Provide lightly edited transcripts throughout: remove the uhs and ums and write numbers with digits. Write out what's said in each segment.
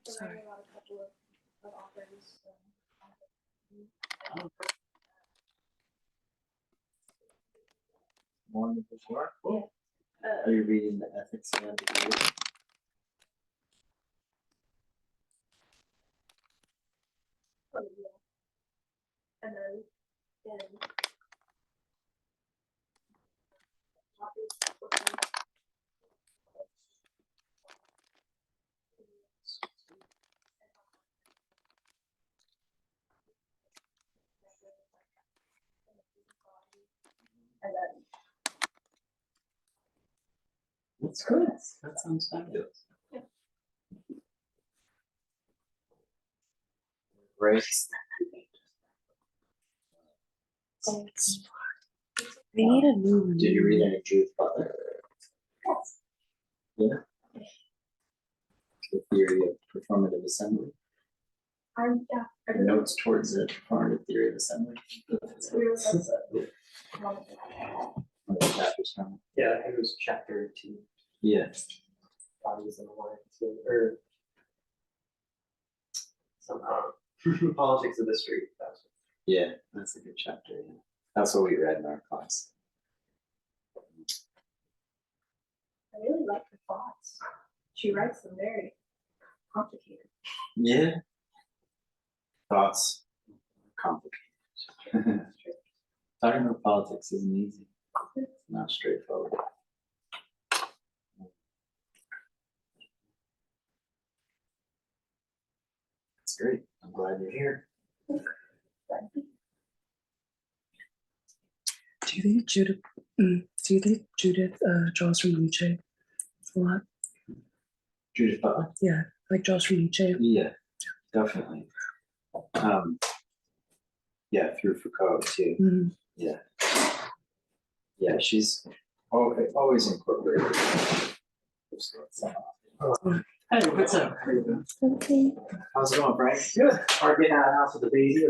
Sorry. One before? Yeah. Are you reading the ethics of ambiguity? And then That's good. That sounds fabulous. Yeah. Right. We need a new one. Did you read any Judith Butler? Yeah. The theory of performative assembly. Notes towards the performative theory of assembly. One of the chapters from it. Yeah, I think it was chapter 2. Yeah. Bodies and alliance, or some politics of the street. Yeah, that's a good chapter. Yeah. That's what we read in our class. I really like her thoughts. She writes them very complicated. Yeah. Thoughts complicated. Talking about politics isn't easy. It's not straightforward. That's great. I'm glad you're here. Do you think Judith draws from Nietzsche a lot? Judith Butler? Yeah, like draws from Nietzsche. Yeah, definitely. Yeah, through Foucault too. Mm-hmm. Yeah. Yeah, she's always incorporated. Hey, what's up? Okay. How's it going, Frank? Good. Are getting out of the house with the baby.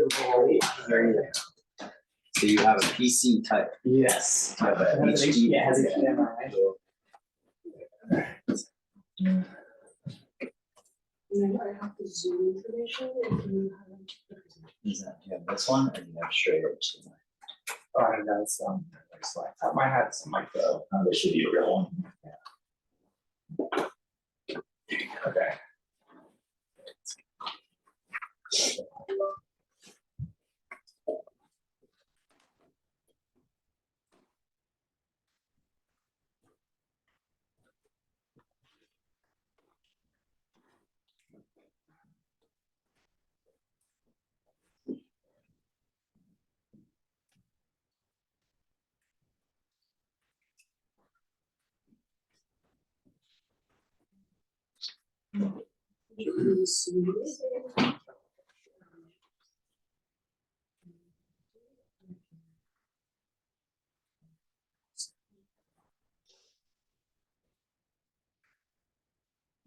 There you go. So you have a PC type. Yes. Type of It has an HD. yeah, it has HDMI, right? And then I have the Zoom information if you haven't. Is that, do you have this one or do you have straight HDMI? Oh, I know it's like my hat's micro. This should be a real one. Yeah. Okay.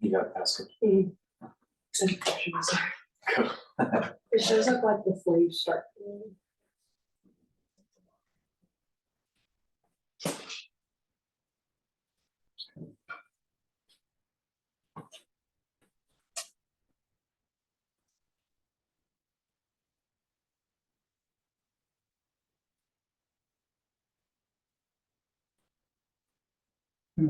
You got password. It shows up like before you start. If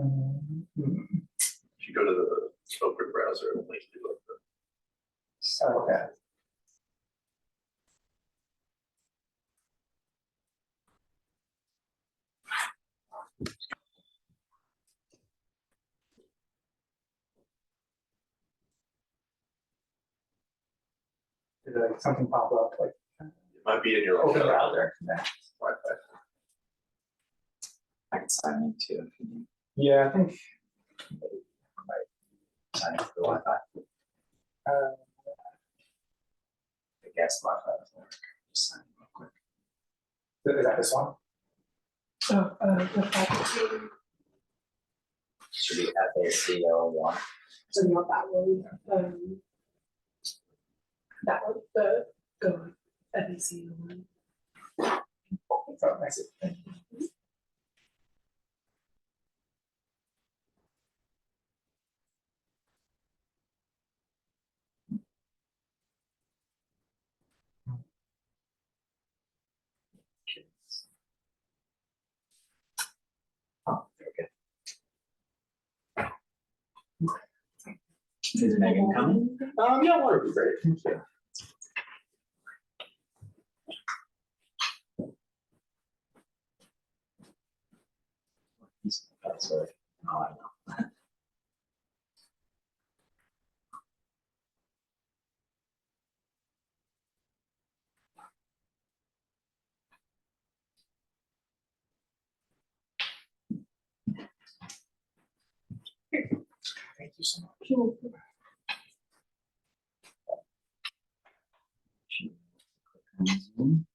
you go to the open browser, it'll make you look good. Okay. Did something pop up like It might be in your open open browser? Yeah. Wi-Fi. I can sign in too if you need. Yeah, I think. Sign in for the Wi-Fi. I guess Wi-Fi doesn't work. Just sign in real quick. Is that this one? The faculty, Should be FACO1. so not that one, that one, the Go on. FAC one. Oh, nice. Is Megan coming? Yeah, water would be great. Thank you. That's right. Oh, I know. Thank you so much. Zoom.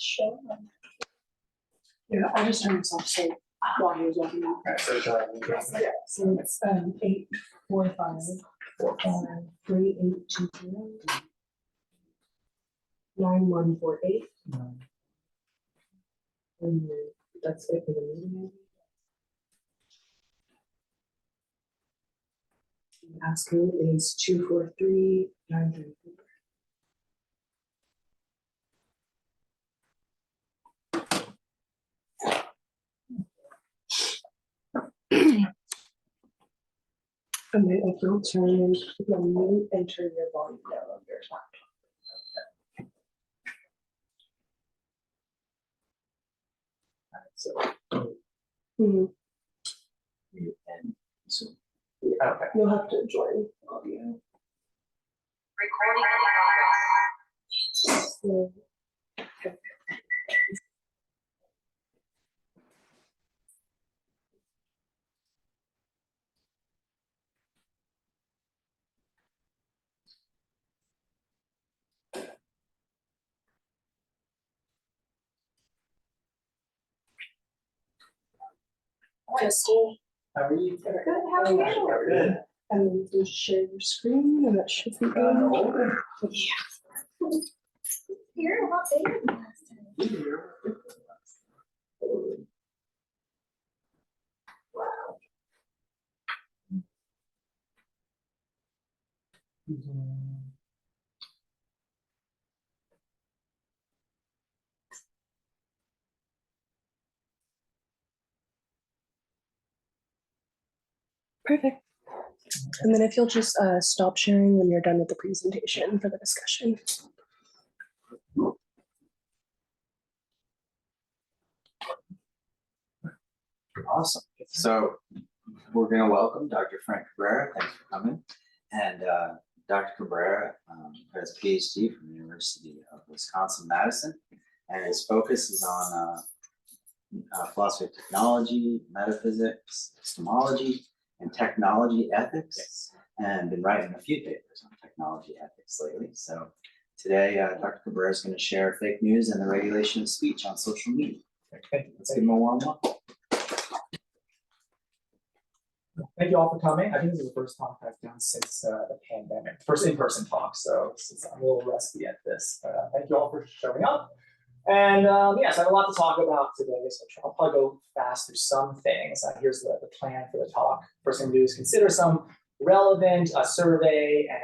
Sure. Yeah, I just turned this off so while he was walking out. Alright, so shall I move on? Yeah, so it's 8:45, 3820 9148. And then that's it for the meeting. The ask code is 243934. And then if you'll turn and you'll mute and turn your volume down on your laptop. So, Mhm. And so okay. You'll have to join audio. Recording in progress. So, Justin, How are you? Good, how are you? Good. and then you just share your screen and that should be good. You're a lot bigger than last time. Perfect. And then if you'll just stop sharing when you're done with the presentation for the discussion. awesome. So we're going to welcome Dr. Frank Cabrera. Thanks for coming. And Dr. Cabrera has a PhD from the University of Wisconsin-Madison, and his focus is on philosophy of technology, metaphysics, epistemology, and technology ethics, and been writing a few papers on technology ethics lately. So today, Dr. Cabrera is going to share fake news and the regulation of speech on social media. Let's give him a warm welcome. Thank you all for coming. I think this is the first talk I've done since the pandemic, first in-person talk, so I'm a little rusty at this. But thank you all for showing up. And yes, I have a lot to talk about today, so I'll probably go fast through some things. Here's the plan for the talk. First thing to do is consider some relevant survey and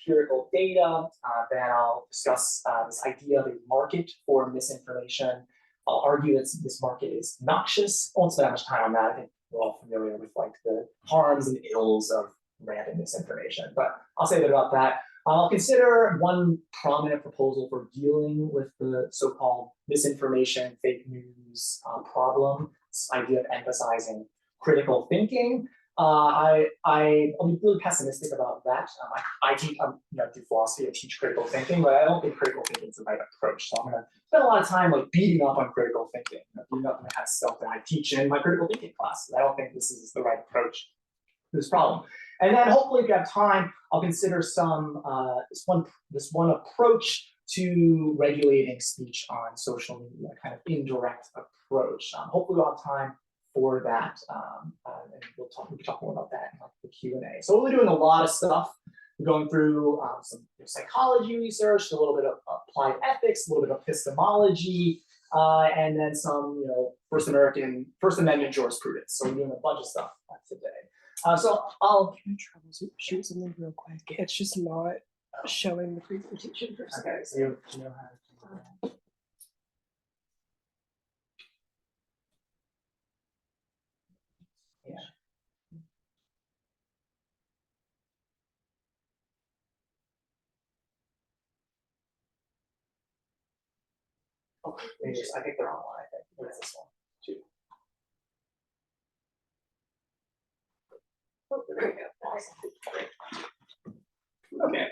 empirical data. Then I'll discuss this idea of a market for misinformation. I'll argue that this market is noxious. I won't spend that much time on that. I think we're all familiar with like the harms and ills of random misinformation, but I'll say a bit about that. I'll consider one prominent proposal for dealing with the so-called misinformation, fake news problem, this idea of emphasizing critical thinking. I'll be really pessimistic about that. I teach, do philosophy, I teach critical thinking, but I don't think critical thinking is the right approach. So I'm gonna spend a lot of time like beating up on critical thinking, beating up on that stuff that I teach in my critical thinking classes. I don't think this is the right approach to this problem. And then hopefully if you have time, I'll consider some, this one approach to regulating speech on social media, kind of indirect approach. Hopefully we'll have time for that, and we can talk more about that in like the Q&A. So we'll be doing a lot of stuff. We're going through some psychology research, a little bit of applied ethics, a little bit of epistemology, and then some, First Amendment jurisprudence. So we're doing a bunch of stuff today. So I'll Can I troubleshoot something real quick? It's just not showing the presentation for some okay. So you know how to Yeah. Oh, I think they're on one, I think. What is this one? Two. Oh, there we go. Awesome. Great. Okay.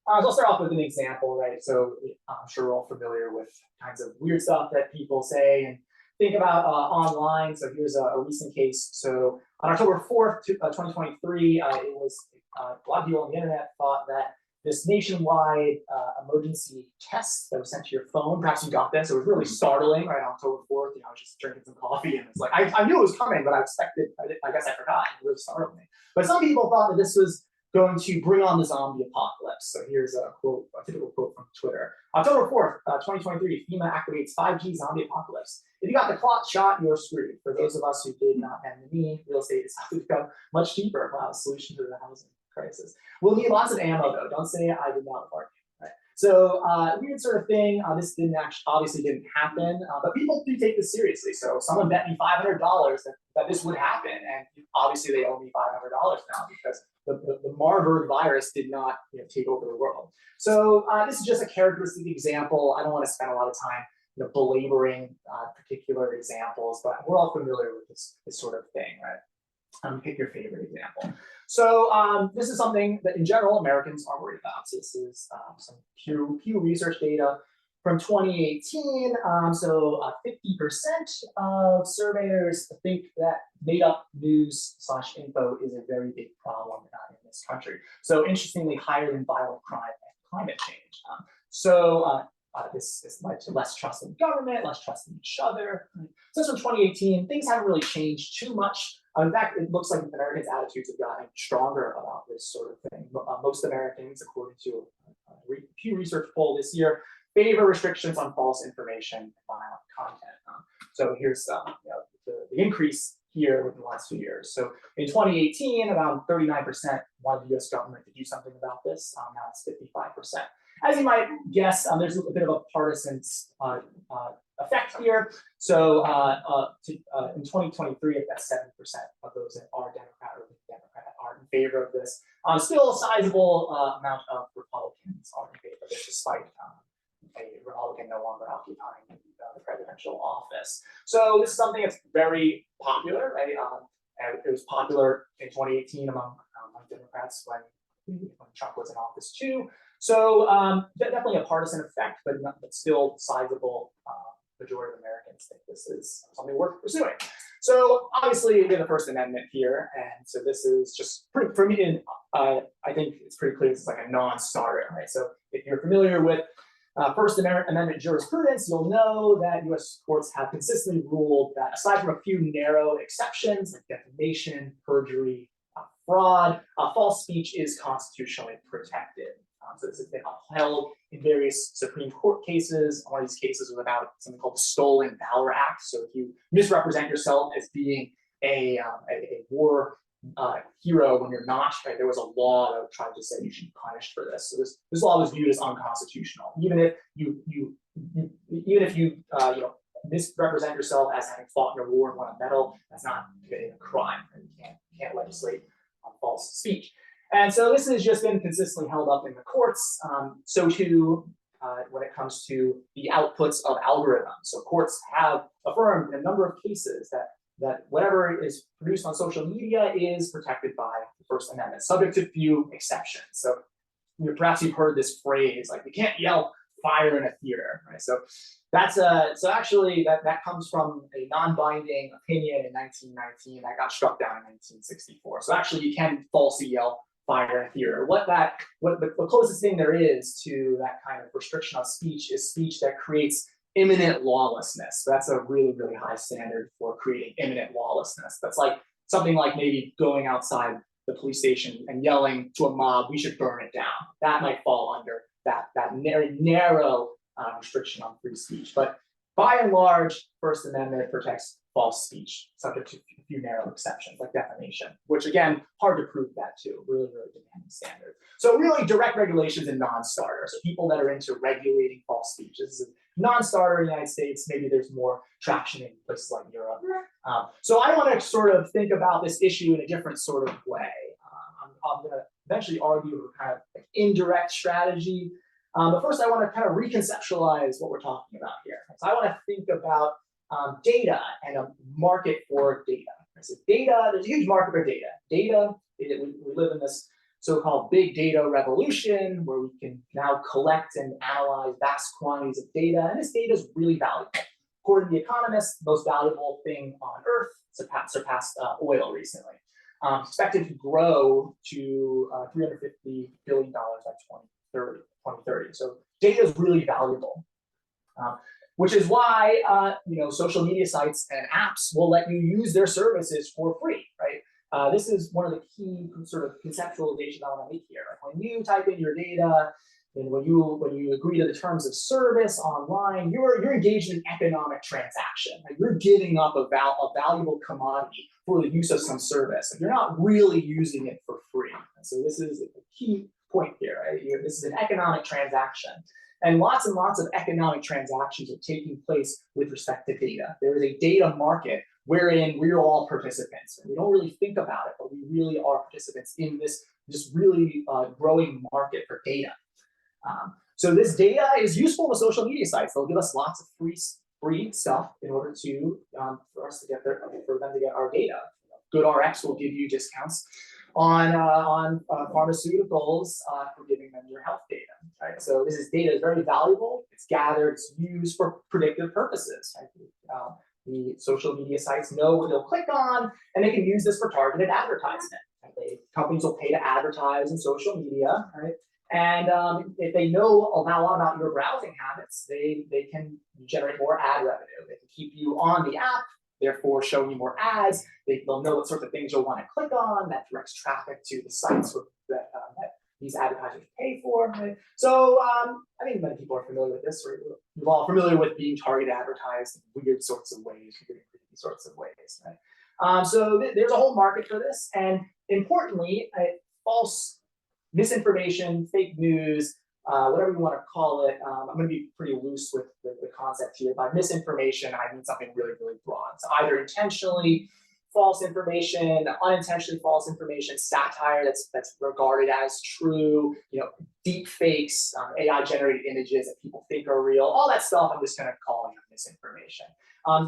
So I'll start off with an example, right? So I'm sure we're all familiar with kinds of weird stuff that people say and think about online. So here's a recent case. So on October 4th, 2023, it was a lot of people on the internet thought that this nationwide emergency test that was sent to your phone, perhaps you got this, it was really startling, right? On October 4th, I was just drinking some coffee and it's like, I knew it was coming, but I expected, I guess I forgot, it really startled me. But some people thought that this was going to bring on the zombie apocalypse. So here's a quote, a typical quote from Twitter. October 4th, 2023, FEMA activates 5G zombie apocalypse. If you got the clock shot, you're screwed. For those of us who did not have the need, real estate is how to become much cheaper. Wow, solution to the housing crisis. We'll need lots of ammo though. Don't say I did not argue. Right? So weird sort of thing. This didn't actually, obviously didn't happen, but people do take this seriously. So someone bet me $500 that this would happen, and obviously they owe me $500 now because the Marburg virus did not take over the world. So this is just a characteristic example. I don't want to spend a lot of time belaboring particular examples, but we're all familiar with this sort of thing, right? Pick your favorite example. So this is something that in general Americans are worried about. So this is some Pew Research data from 2018. 50% of surveyors think that made-up news/info is a very big problem in this country. So interestingly, higher than violent crime and climate change. This led to less trust in government, less trust in each other. Since from 2018, things haven't really changed too much. In fact, it looks like Americans' attitudes have gotten stronger about this sort of thing. Most Americans, according to a Pew Research poll this year, favor restrictions on false information and violent content. So here's the increase here within the last few years. So in 2018, around 39% wanted the US government to do something about this. Now it's 55%. As you might guess, there's a bit of a partisan effect here. So in 2023, that's 7% of those that are Democrat or Democrat are in favor of this. Still a sizable amount of Republicans are in favor of this, despite a Republican no longer occupying the presidential office. So this is something that's very popular, right? And it was popular in 2018 among Democrats when Trump was in office too. So definitely a partisan effect, but still sizable. Majority of Americans think this is something worth pursuing. So obviously we have the First Amendment here, and so this is just pretty, for me, I think it's pretty clear this is like a non-starter, right? So if you're familiar with First Amendment jurisprudence, you'll know that U.S. courts have consistently ruled that aside from a few narrow exceptions like defamation, perjury, fraud, false speech is constitutionally protected. So this has been upheld in various Supreme Court cases. One of these cases was about something called the Stolen Valor Act. So if you misrepresent yourself as being a war hero when you're not, right, there was a law that tried to say you should be punished for this. So this law was viewed as unconstitutional. Even if you misrepresent yourself as having fought in a war and won a medal, that's not committing a crime, and you can't legislate on false speech. And so this has just been consistently held up in the courts. So too, when it comes to the outputs of algorithms. So courts have affirmed in a number of cases that whatever is produced on social media is protected by the First Amendment, subject to few exceptions. So perhaps you've heard this phrase, like, we can't yell fire in a theater, right? So that's so actually that comes from a non-binding opinion in 1919 that got struck down in 1964. So actually you can falsely yell fire in a theater. The closest thing there is to that kind of restriction on speech is speech that creates imminent lawlessness. So that's a really, really high standard for creating imminent lawlessness. That's like something like maybe going outside the police station and yelling to a mob, we should burn it down. That might fall under that very narrow restriction on free speech. But by and large, First Amendment protects false speech, subject to a few narrow exceptions like defamation, which again, hard to prove that too, really, really demanding standard. So really direct regulations and non-starters, so people that are into regulating false speech. This is a non-starter in the United States, maybe there's more traction in places like Europe. So I want to sort of think about this issue in a different sort of way. I'm going to eventually argue a kind of like indirect strategy. But first I want to kind of reconceptualize what we're talking about here. So I want to think about data and a market for data. So data, there's a huge market for data. Data, we live in this so-called big data revolution where we can now collect and analyze vast quantities of data, and this data is really valuable. According to The Economist, the most valuable thing on Earth surpassed oil recently. Expected to grow to $350 billion by 2030. So data is really valuable. Which is why social media sites and apps will let you use their services for free, right? This is one of the key sort of conceptualizations I want to make here. Like when you type in your data, and when you agree to the terms of service online, you're engaged in an economic transaction. Right? You're giving up a valuable commodity for the use of some service, and you're not really using it for free. And so this is a key point here. Right? This is an economic transaction. And lots of economic transactions are taking place with respect to data. There is a data market wherein we're all participants. And we don't really think about it, but we really are participants in this really growing market for data. So this data is useful to social media sites. They'll give us lots of free stuff in order to for them to get our data. GoodRx will give you discounts on pharmaceuticals for giving them your health data. Right? So this data is very valuable. It's gathered, it's used for predictive purposes. Right? The social media sites know what they'll click on, and they can use this for targeted advertisement. Right? Companies will pay to advertise in social media, right? And if they know a lot about your browsing habits, they can generate more ad revenue. They can keep you on the app, therefore showing you more ads. They'll know what sorts of things you'll want to click on. That directs traffic to the sites that these advertisers pay for. Right? So I think many people are familiar with this. Right? We're all familiar with being targeted advertised in weird sorts of ways, Right? So there's a whole market for this, and importantly, false misinformation, fake news, whatever you want to call it. I'm going to be pretty loose with the concept here. By misinformation, I mean something really, really broad. So either intentionally false information, unintentionally false information, satire that's regarded as true, deep fakes, AI-generated images that people think are real, all that stuff. I'm just going to call misinformation.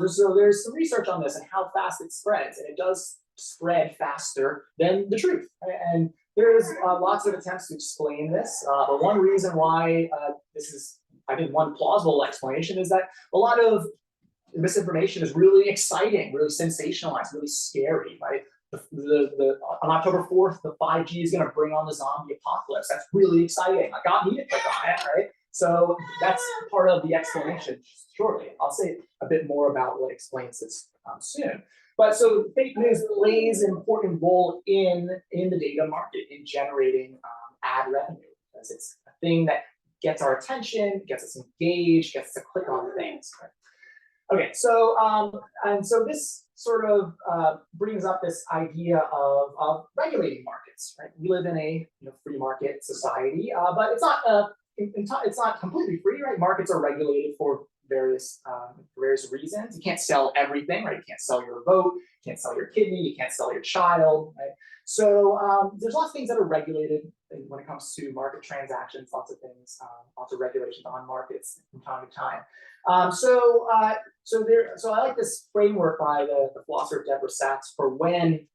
So there's some research on this and how fast it spreads, and it does spread faster than the truth. Right? And there's lots of attempts to explain this, but one reason why this is, I think, one plausible explanation is that a lot of misinformation is really exciting, really sensationalized, really scary, right? On October 4th, the 5G is going to bring on the zombie apocalypse. That's really exciting. I got me to click on it, right? So that's part of the explanation. Shortly, I'll say a bit more about what explains this soon. But so fake news plays an important role in the data market in generating ad revenue, because it's a thing that gets our attention, gets us engaged, gets us to click on things. Right? Okay, so and so this sort of brings up this idea of regulating markets. Right? We live in a free market society, but it's not completely free. Right? Markets are regulated for various reasons. You can't sell everything, right? You can't sell your vote, you can't sell your kidney, you can't sell your child, right? So there's lots of things that are regulated when it comes to market transactions, lots of things, lots of regulations on markets from time to time. So I like this framework by the philosopher Deborah Sachs for when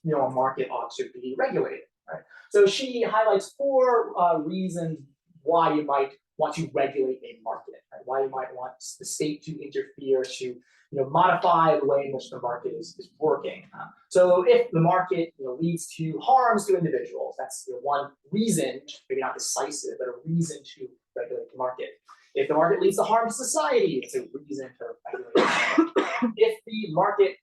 a market ought to be regulated, right? So she highlights 4 reasons why you might want to regulate a market, right? Why you might want the state to interfere to modify the way in which the market is working. So if the market leads to harms to individuals, that's one reason, maybe not decisive, but a reason to regulate the market. If the market leads to harm to society, it's a reason to regulate the market. If the market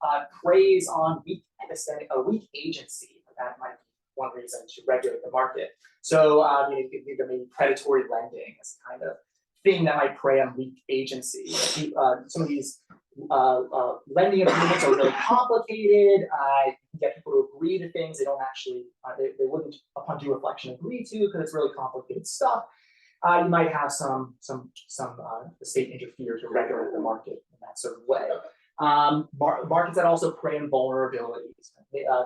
preys on a weak agency, that might be one reason to regulate the market. So you can think of maybe predatory lending as a kind of thing that might prey on weak agency. Some of these lending agreements are really complicated. You get people to agree to things they don't actually, they wouldn't, upon due reflection, agree to because it's really complicated stuff. You might have some the state interfere to regulate the market in that sort of way. Markets that also prey on vulnerabilities.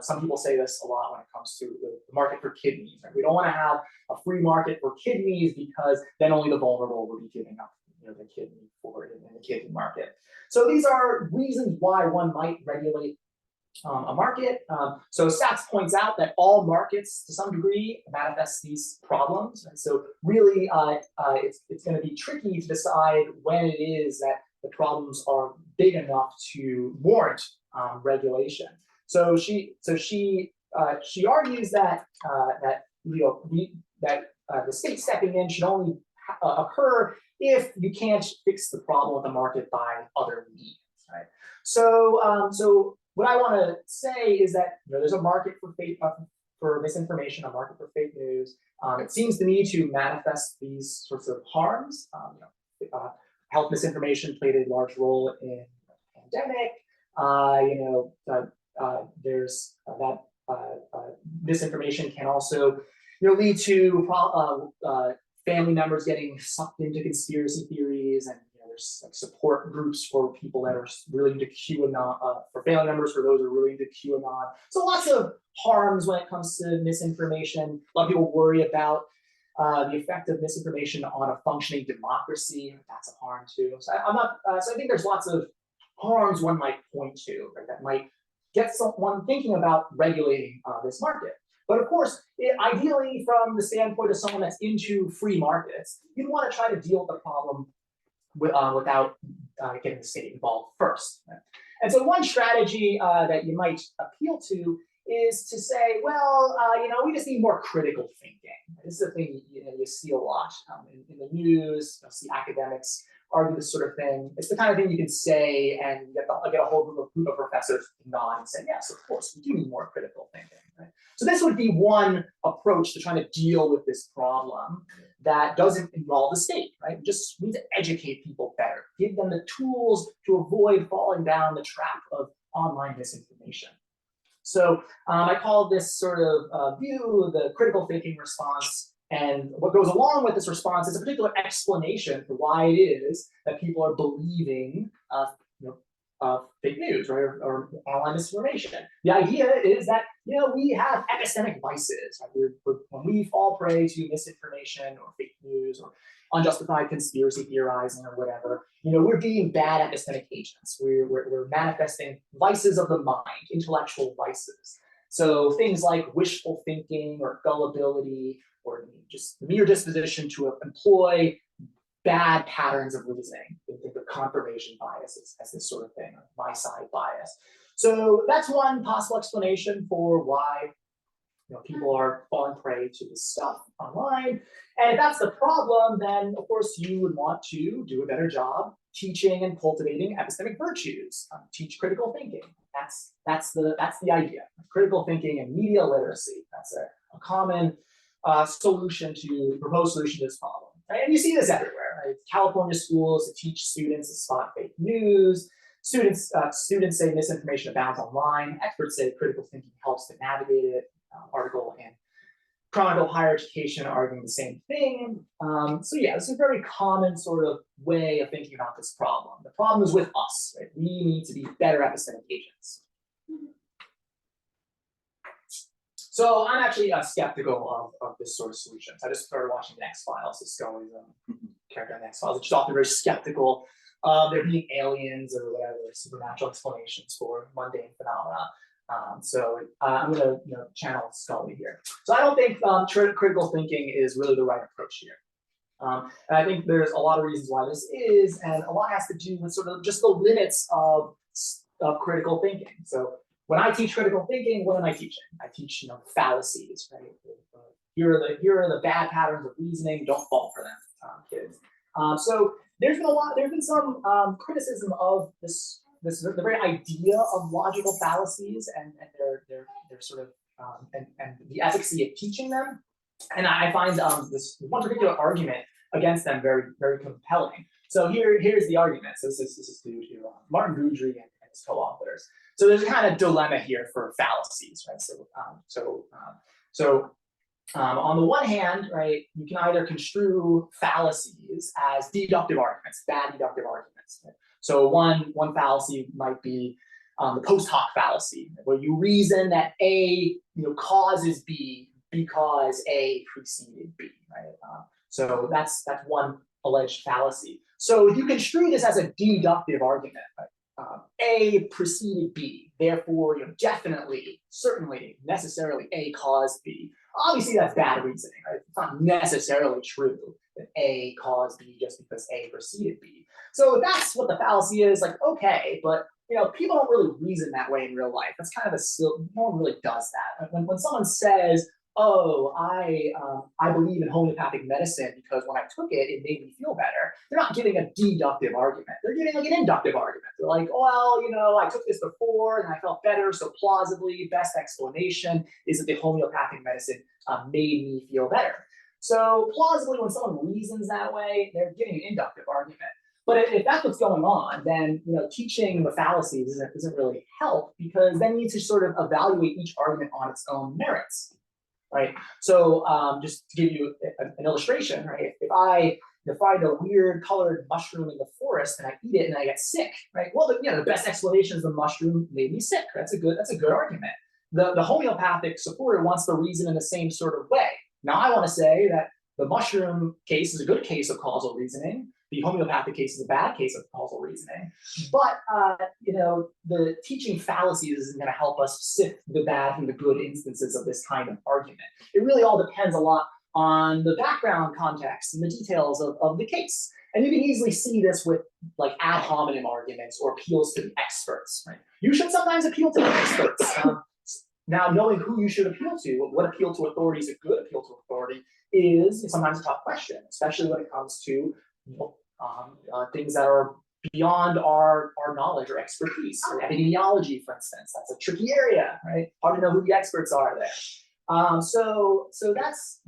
Some people say this a lot when it comes to the market for kidneys. Right? We don't want to have a free market for kidneys because then only the vulnerable will be giving up, the kidney for it in the kidney market. So these are reasons why one might regulate a market. So Sachs points out that all markets, to some degree, manifest these problems. And so really, it's going to be tricky to decide when it is that the problems are big enough to warrant regulation. So she argues that the state stepping in should only occur if you can't fix the problem with the market by other means, right? So what I want to say is that there's a market for misinformation, a market for fake news. It seems to me to manifest these sorts of harms. Health misinformation played a large role in the pandemic. There's that misinformation can also lead to family members getting sucked into conspiracy theories, and there's like support groups for people that are really into QAnon, for family members for those who are really into QAnon. So lots of harms when it comes to misinformation. A lot of people worry about the effect of misinformation on a functioning democracy. That's a harm too. So I think there's lots of harms one might point to, right, that might get someone thinking about regulating this market. But of course, ideally, from the standpoint of someone that's into free markets, you'd want to try to deal with the problem without getting the state involved first. Right? And so one strategy that you might appeal to is to say, well, we just need more critical thinking. This is a thing you see a lot in the news. You see academics argue this sort of thing. It's the kind of thing you can say and get a whole group of professors to nod and say, yes, of course, we do need more critical thinking. Right? So this would be one approach to trying to deal with this problem that doesn't involve the state, right? We just need to educate people better, give them the tools to avoid falling down the trap of online misinformation. So I call this sort of view the critical thinking response. And what goes along with this response is a particular explanation for why it is that people are believing fake news, right, or online misinformation. The idea is that we have epistemic vices. Right? When we fall prey to misinformation or fake news or unjustified conspiracy theorizing or whatever, we're being bad epistemic agents. We're manifesting vices of the mind, intellectual vices. So things like wishful thinking or gullibility, or just the mere disposition to employ bad patterns of reasoning. We think of confirmation bias as this sort of thing, or my side bias. So that's one possible explanation for why people are falling prey to this stuff online. And if that's the problem, then of course you would want to do a better job teaching and cultivating epistemic virtues. Teach critical thinking. That's the idea. Critical thinking and media literacy. That's a common proposed solution to this problem. Right? And you see this everywhere. Right? California schools teach students to spot fake news. Students say misinformation abounds online. Experts say critical thinking helps to navigate it. Article in Chronicle Higher Education arguing the same thing. So yeah, this is a very common sort of way of thinking about this problem. The problem is with us. Right? We need to be better epistemic agents. So I'm actually skeptical of this sort of solution. So I just started watching the X-Files. This guy was character on the X-Files, which is often very skeptical of there being aliens or whatever supernatural explanations for mundane phenomena. So I'm going to channel Scully here. So I don't think critical thinking is really the right approach here. And I think there's a lot of reasons why this is, and a lot has to do with sort of just the limits of critical thinking. So when I teach critical thinking, what am I teaching? I teach fallacies, right? Here are the bad patterns of reasoning. Don't fall for them, kids. So there's been some criticism of the very idea of logical fallacies and their sort of and the efficacy of teaching them. And I find this one particular argument against them very, very compelling. So here's the argument. So this is due to Martin Boudry and his co-authors. So there's a kind of dilemma here for fallacies, right? On the one hand, right, you can either construe fallacies as deductive arguments, bad deductive arguments. Right? So one fallacy might be the post hoc fallacy, where you reason that A, causes B because A preceded B, right? So that's one alleged fallacy. So if you construe this as a deductive argument, right? A preceded B, therefore, definitely, certainly, necessarily A caused B. Obviously, that's bad reasoning, right? It's not necessarily true that A caused B just because A preceded B. So if that's what the fallacy is, like, okay, but people don't really reason that way in real life. That's kind of no one really does that. When someone says, oh, I believe in homeopathic medicine because when I took it, it made me feel better. They're not giving a deductive argument. They're giving like an inductive argument. They're like, well, I took this before and I felt better. So plausibly, best explanation is that the homeopathic medicine made me feel better. So plausibly, when someone reasons that way, they're giving an inductive argument. But if that's what's going on, then teaching the fallacies doesn't really help, because then you need to sort of evaluate each argument on its own merits. Right. So just to give you an illustration, right? If I find a weird colored mushroom in the forest and I eat it and I get sick, right? Well, the best explanation is the mushroom made me sick. That's a good argument. The homeopathic supporter wants to reason in the same sort of way. Now I want to say that the mushroom case is a good case of causal reasoning. The homeopathic case is a bad case of causal reasoning. But the teaching fallacies isn't going to help us sift the bad from the good instances of this kind of argument. It really all depends a lot on the background context and the details of the case. And you can easily see this with like ad hominem arguments or appeals to the experts. Right? You should sometimes appeal to the experts. Now, knowing who you should appeal to, what appeal to authority is a good appeal to authority, is sometimes a tough question, especially when it comes to things that are beyond our knowledge or expertise. Or epidemiology, for instance, that's a tricky area, right? Hard to know who the experts are there. So that's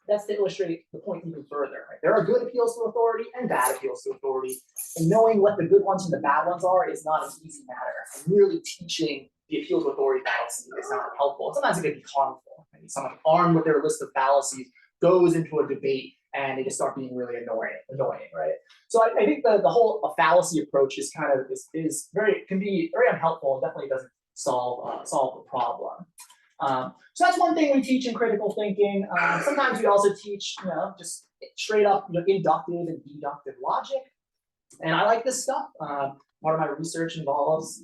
to illustrate the point even further. Right? There are good appeals to authority and bad appeals to authority, and knowing what the good ones and the bad ones are is not an easy matter. And really teaching the appeal to authority fallacy is not helpful. Sometimes it can be harmful. Maybe someone armed with their list of fallacies goes into a debate and they just start being really annoying, right? So I think the whole fallacy approach is kind of can be very unhelpful and definitely doesn't solve the problem. So that's one thing we teach in critical thinking. Sometimes we also teach, just straight up, inductive and deductive logic, and I like this stuff. Part of my research involves,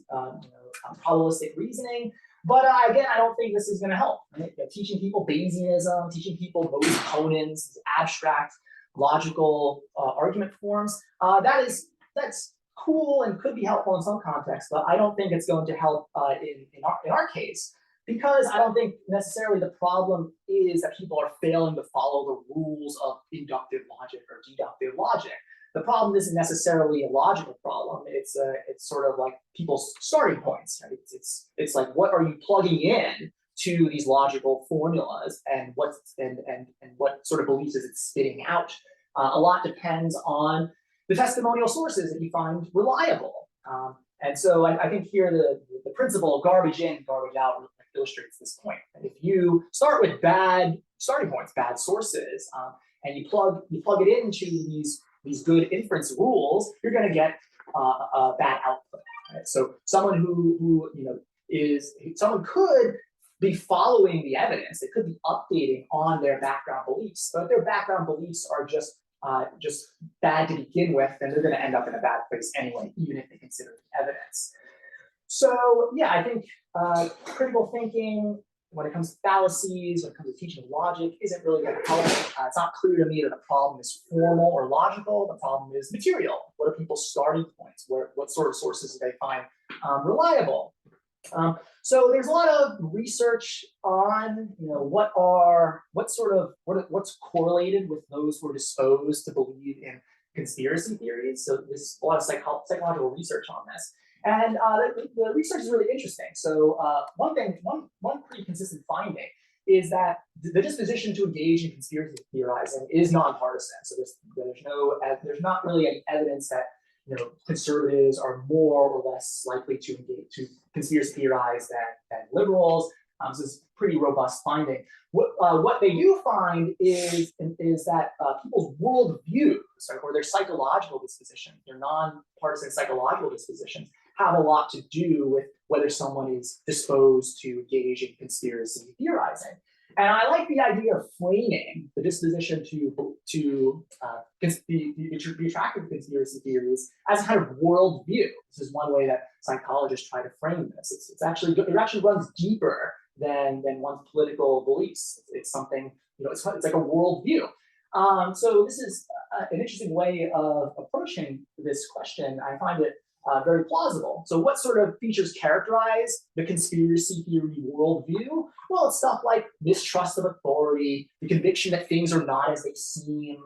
probabilistic reasoning. But again, I don't think this is going to help. Right? Teaching people Bayesianism, teaching people Bose Conan's abstract logical argument forms, that's cool and could be helpful in some contexts, but I don't think it's going to help in our case, because I don't think necessarily the problem is that people are failing to follow the rules of inductive logic or deductive logic. The problem isn't necessarily a logical problem. It's sort of like people's starting points. Right? It's like, what are you plugging in to these logical formulas, and what sort of beliefs is it spitting out? A lot depends on the testimonial sources that you find reliable. And so I think here the principle of garbage in, garbage out illustrates this point. And if you start with bad starting points, bad sources, and you plug it into these good inference rules, you're going to get a bad output. Right? So someone who someone could be following the evidence. They could be updating on their background beliefs, but if their background beliefs are just bad to begin with, then they're going to end up in a bad place anyway, even if they consider the evidence. So yeah, I think critical thinking, when it comes to fallacies, when it comes to teaching logic, isn't really going to help. It's not clear to me that the problem is formal or logical. The problem is material. What are people's starting points? What sort of sources do they find reliable? So there's a lot of research on, what's correlated with those who are disposed to believe in conspiracy theories. So there's a lot of psychological research on this. And the research is really interesting. So one pretty consistent finding is that the disposition to engage in conspiracy theorizing is nonpartisan. So there's not really any evidence that conservatives are more or less likely to engage to conspiracy theorize than liberals. So this is pretty robust finding. What they do find is that people's worldviews, right, or their psychological dispositions, their nonpartisan psychological dispositions, have a lot to do with whether someone is disposed to engage in conspiracy theorizing. And I like the idea of framing the disposition to be attracted to conspiracy theories as a kind of worldview. This is one way that psychologists try to frame this. It actually runs deeper than one's political beliefs. It's something, it's like a worldview. So this is an interesting way of approaching this question. I find it very plausible. So what sort of features characterize the conspiracy theory worldview? Well, it's stuff like mistrust of authority, the conviction that things are not as they seem,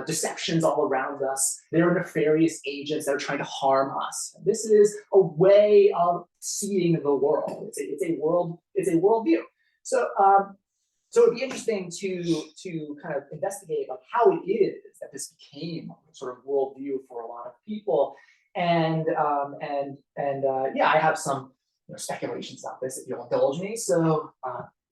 deceptions all around us. There are nefarious agents that are trying to harm us. This is a way of seeing the world. It's a worldview. So so it'd be interesting to kind of investigate like how it is that this became a sort of worldview for a lot of people. And yeah, I have some speculations about this if you'll indulge me. So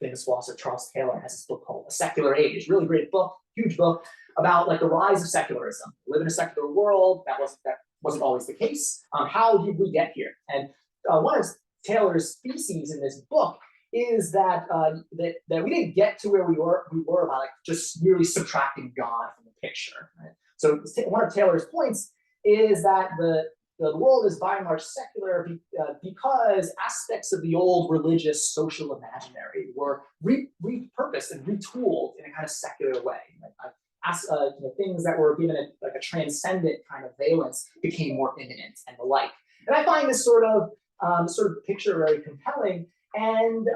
famous philosopher Charles Taylor has this book called A Secular Age, really great book, huge book about like the rise of secularism. We live in a secular world. That wasn't always the case. How did we get here? And one of Taylor's theses in this book is that that we didn't get to where we were by like just merely subtracting God from the picture. Right? So one of Taylor's points is that the world is by and large secular because aspects of the old religious social imaginary were repurposed and retooled in a kind of secular way. Things that were given a transcendent kind of valence became more imminent and the like. And I find this sort of picture very compelling. And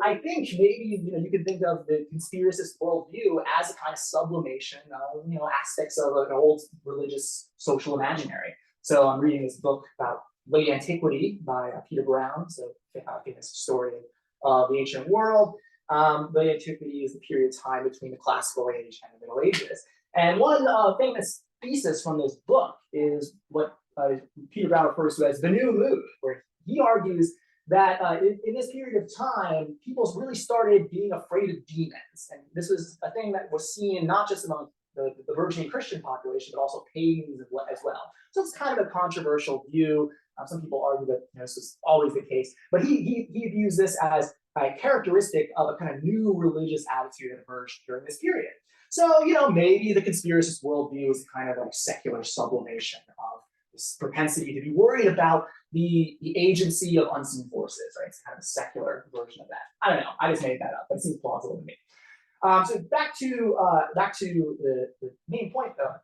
I think maybe you can think of the conspiracist worldview as a kind of sublimation of aspects of an old religious social imaginary. So I'm reading this book about late antiquity by Peter Brown, so famous historian of the ancient world. Late antiquity is the period of time between the classical age and the Middle Ages. And one famous thesis from this book is what Peter Brown refers to as the new mood, where he argues that in this period of time, people really started being afraid of demons. And this was a thing that was seen not just among the burgeoning Christian population, but also pagans as well. So it's kind of a controversial view. Some people argue that this is always the case, but he views this as a characteristic of a kind of new religious attitude that emerged during this period. So, maybe the conspiracist worldview is kind of like secular sublimation of this propensity to be worried about the agency of unseen forces, right? It's kind of a secular version of that. I don't know. I just made that up, but it seems plausible to me. So back to the main point, though.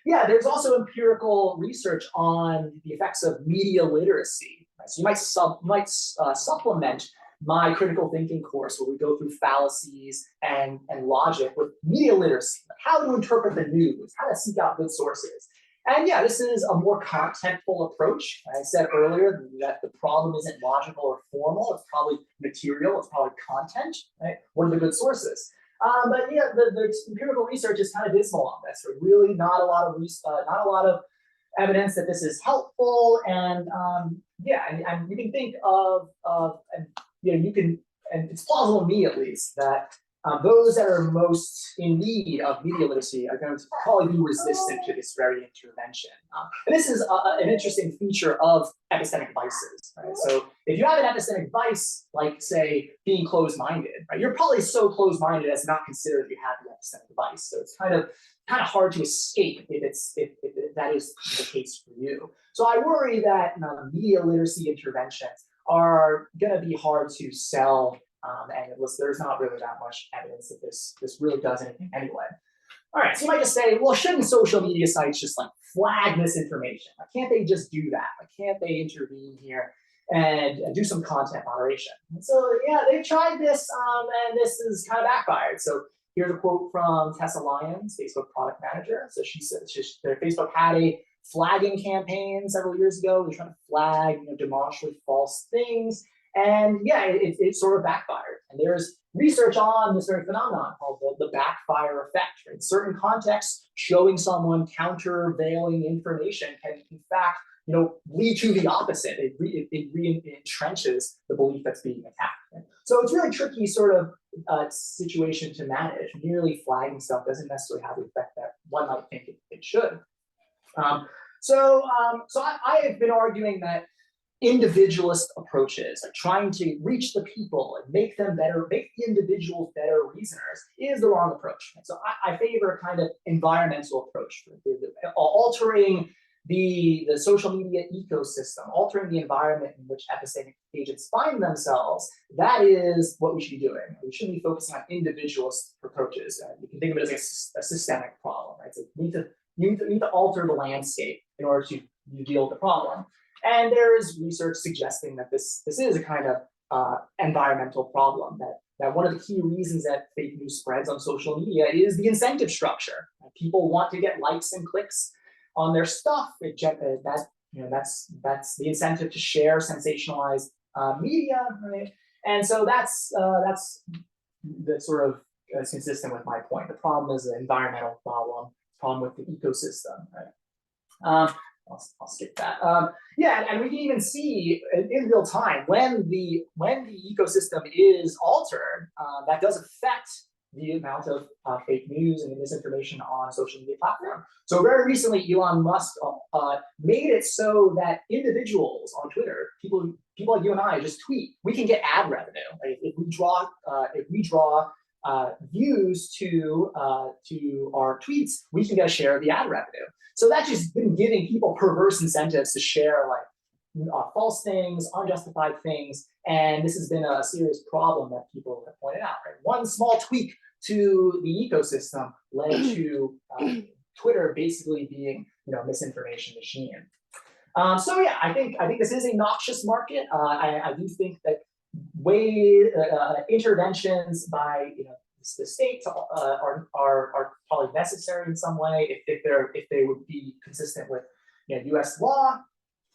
Yeah, there's also empirical research on the effects of media literacy. Right? So you might supplement my critical thinking course where we go through fallacies and logic with media literacy, like how to interpret the news, how to seek out good sources. And yeah, this is a more contentful approach. I said earlier that the problem isn't logical or formal, it's probably material, it's probably content, right? What are the good sources? But yeah, the empirical research is kind of dismal on this. There's really not a lot of evidence that this is helpful. And yeah, and you can think of and it's plausible to me at least that those that are most in need of media literacy are going to probably be resistant to this very intervention. And this is an interesting feature of epistemic vices, right? So if you have an epistemic vice, like say being closed-minded, right? You're probably so closed-minded as not consider that you have the epistemic vice. So it's kind of hard to escape if that is the case for you. So I worry that media literacy interventions are going to be hard to sell. And there's not really that much evidence that this really does anything anyway. All right, so you might just say, well, shouldn't social media sites just like flag misinformation? Like, can't they just do that? Like, can't they intervene here and do some content moderation? And so yeah, they've tried this, and this is kind of backfired. So here's a quote from Tessa Lyons, Facebook product manager. So she said their Facebook had a flagging campaign several years ago. They're trying to flag demonstrably false things. And yeah, it sort of backfired. And there's research on this very phenomenon called the backfire effect. Right? In certain contexts, showing someone countervailing information can, in fact, lead to the opposite. It entrenches the belief that's being attacked. Right? So it's really tricky sort of situation to manage. Merely flagging stuff doesn't necessarily have the effect that one might think it should. So I have been arguing that individualist approaches, like trying to reach the people and make them better, make the individuals better reasoners, is the wrong approach. And so I favor a kind of environmental approach, altering the social media ecosystem, altering the environment in which epistemic agents find themselves. That is what we should be doing. We shouldn't be focusing on individualist approaches. You can think of it as a systemic problem, right? So you need to alter the landscape in order to deal with the problem. And there is research suggesting that this is a kind of environmental problem, that one of the key reasons that fake news spreads on social media is the incentive structure. People want to get likes and clicks on their stuff. That's the incentive to share sensationalized media, right? And so that's sort of consistent with my point. The problem is an environmental problem with the ecosystem, right? I'll skip that. Yeah, and we can even see in real time when the ecosystem is altered, that does affect the amount of fake news and misinformation on a social media platform. So very recently, Elon Musk made it so that individuals on Twitter, people like you and I, just tweet, we can get ad revenue. Right? If we draw views to our tweets, we can get a share of the ad revenue. So that's just been giving people perverse incentives to share false things, unjustified things, and this has been a serious problem that people have pointed out. Right? One small tweak to the ecosystem led to Twitter basically being a misinformation machine. So yeah, I think this is a noxious market. I do think that interventions by the states are probably necessary in some way if they would be consistent with U.S. law.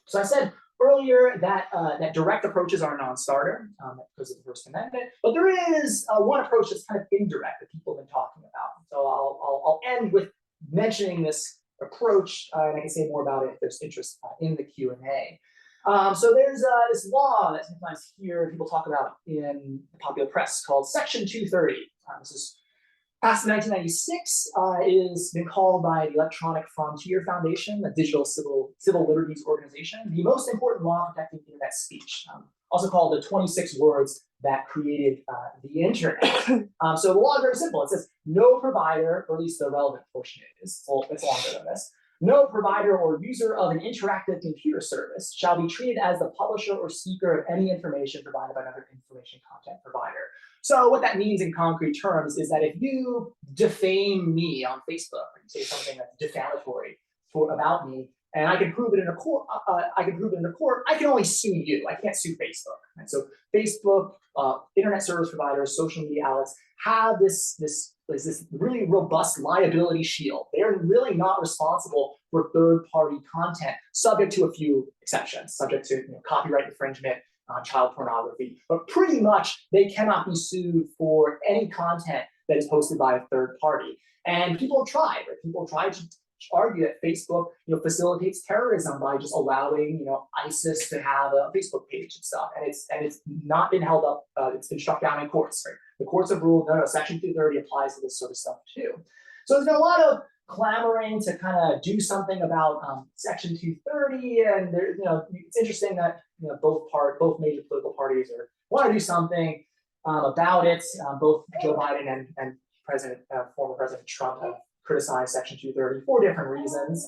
So I said earlier that direct approaches are a non-starter because of the First Amendment, but there is one approach that's kind of indirect that people have been talking about. So I'll end with mentioning this approach, and I can say more about it if there's interest in the Q&A. So there's this law that sometimes people talk about in the popular press called Section 230. This is passed in 1996. Is been called by the Electronic Frontier Foundation, a digital civil liberties organization, the most important law protecting internet speech, also called the 26 words that created the internet. So the law is very simple. It says no provider, or at least the relevant portion is, it's longer than this, no provider or user of an interactive computer service shall be treated as the publisher or seeker of any information provided by another information content provider. So what that means in concrete terms is that if you defame me on Facebook, or you say something that's defamatory about me, and I can prove it in a court, I can only sue you. I can't sue Facebook. And so Facebook, internet service providers, social media outlets have this really robust liability shield. They're really not responsible for third-party content, subject to a few exceptions, subject to copyright infringement, child pornography, but pretty much they cannot be sued for any content that is posted by a third party. And people have tried. Right? People have tried to argue that Facebook, facilitates terrorism by just allowing, ISIS to have a Facebook page and stuff, and it's not been held up. It's been struck down in courts. Right? The courts have ruled no, Section 230 applies to this sort of stuff too. So there's been a lot of clamoring to kind of do something about Section 230, and there, it's interesting that both major political parties want to do something about it. Both Joe Biden and former President Trump have criticized Section 230 for different reasons.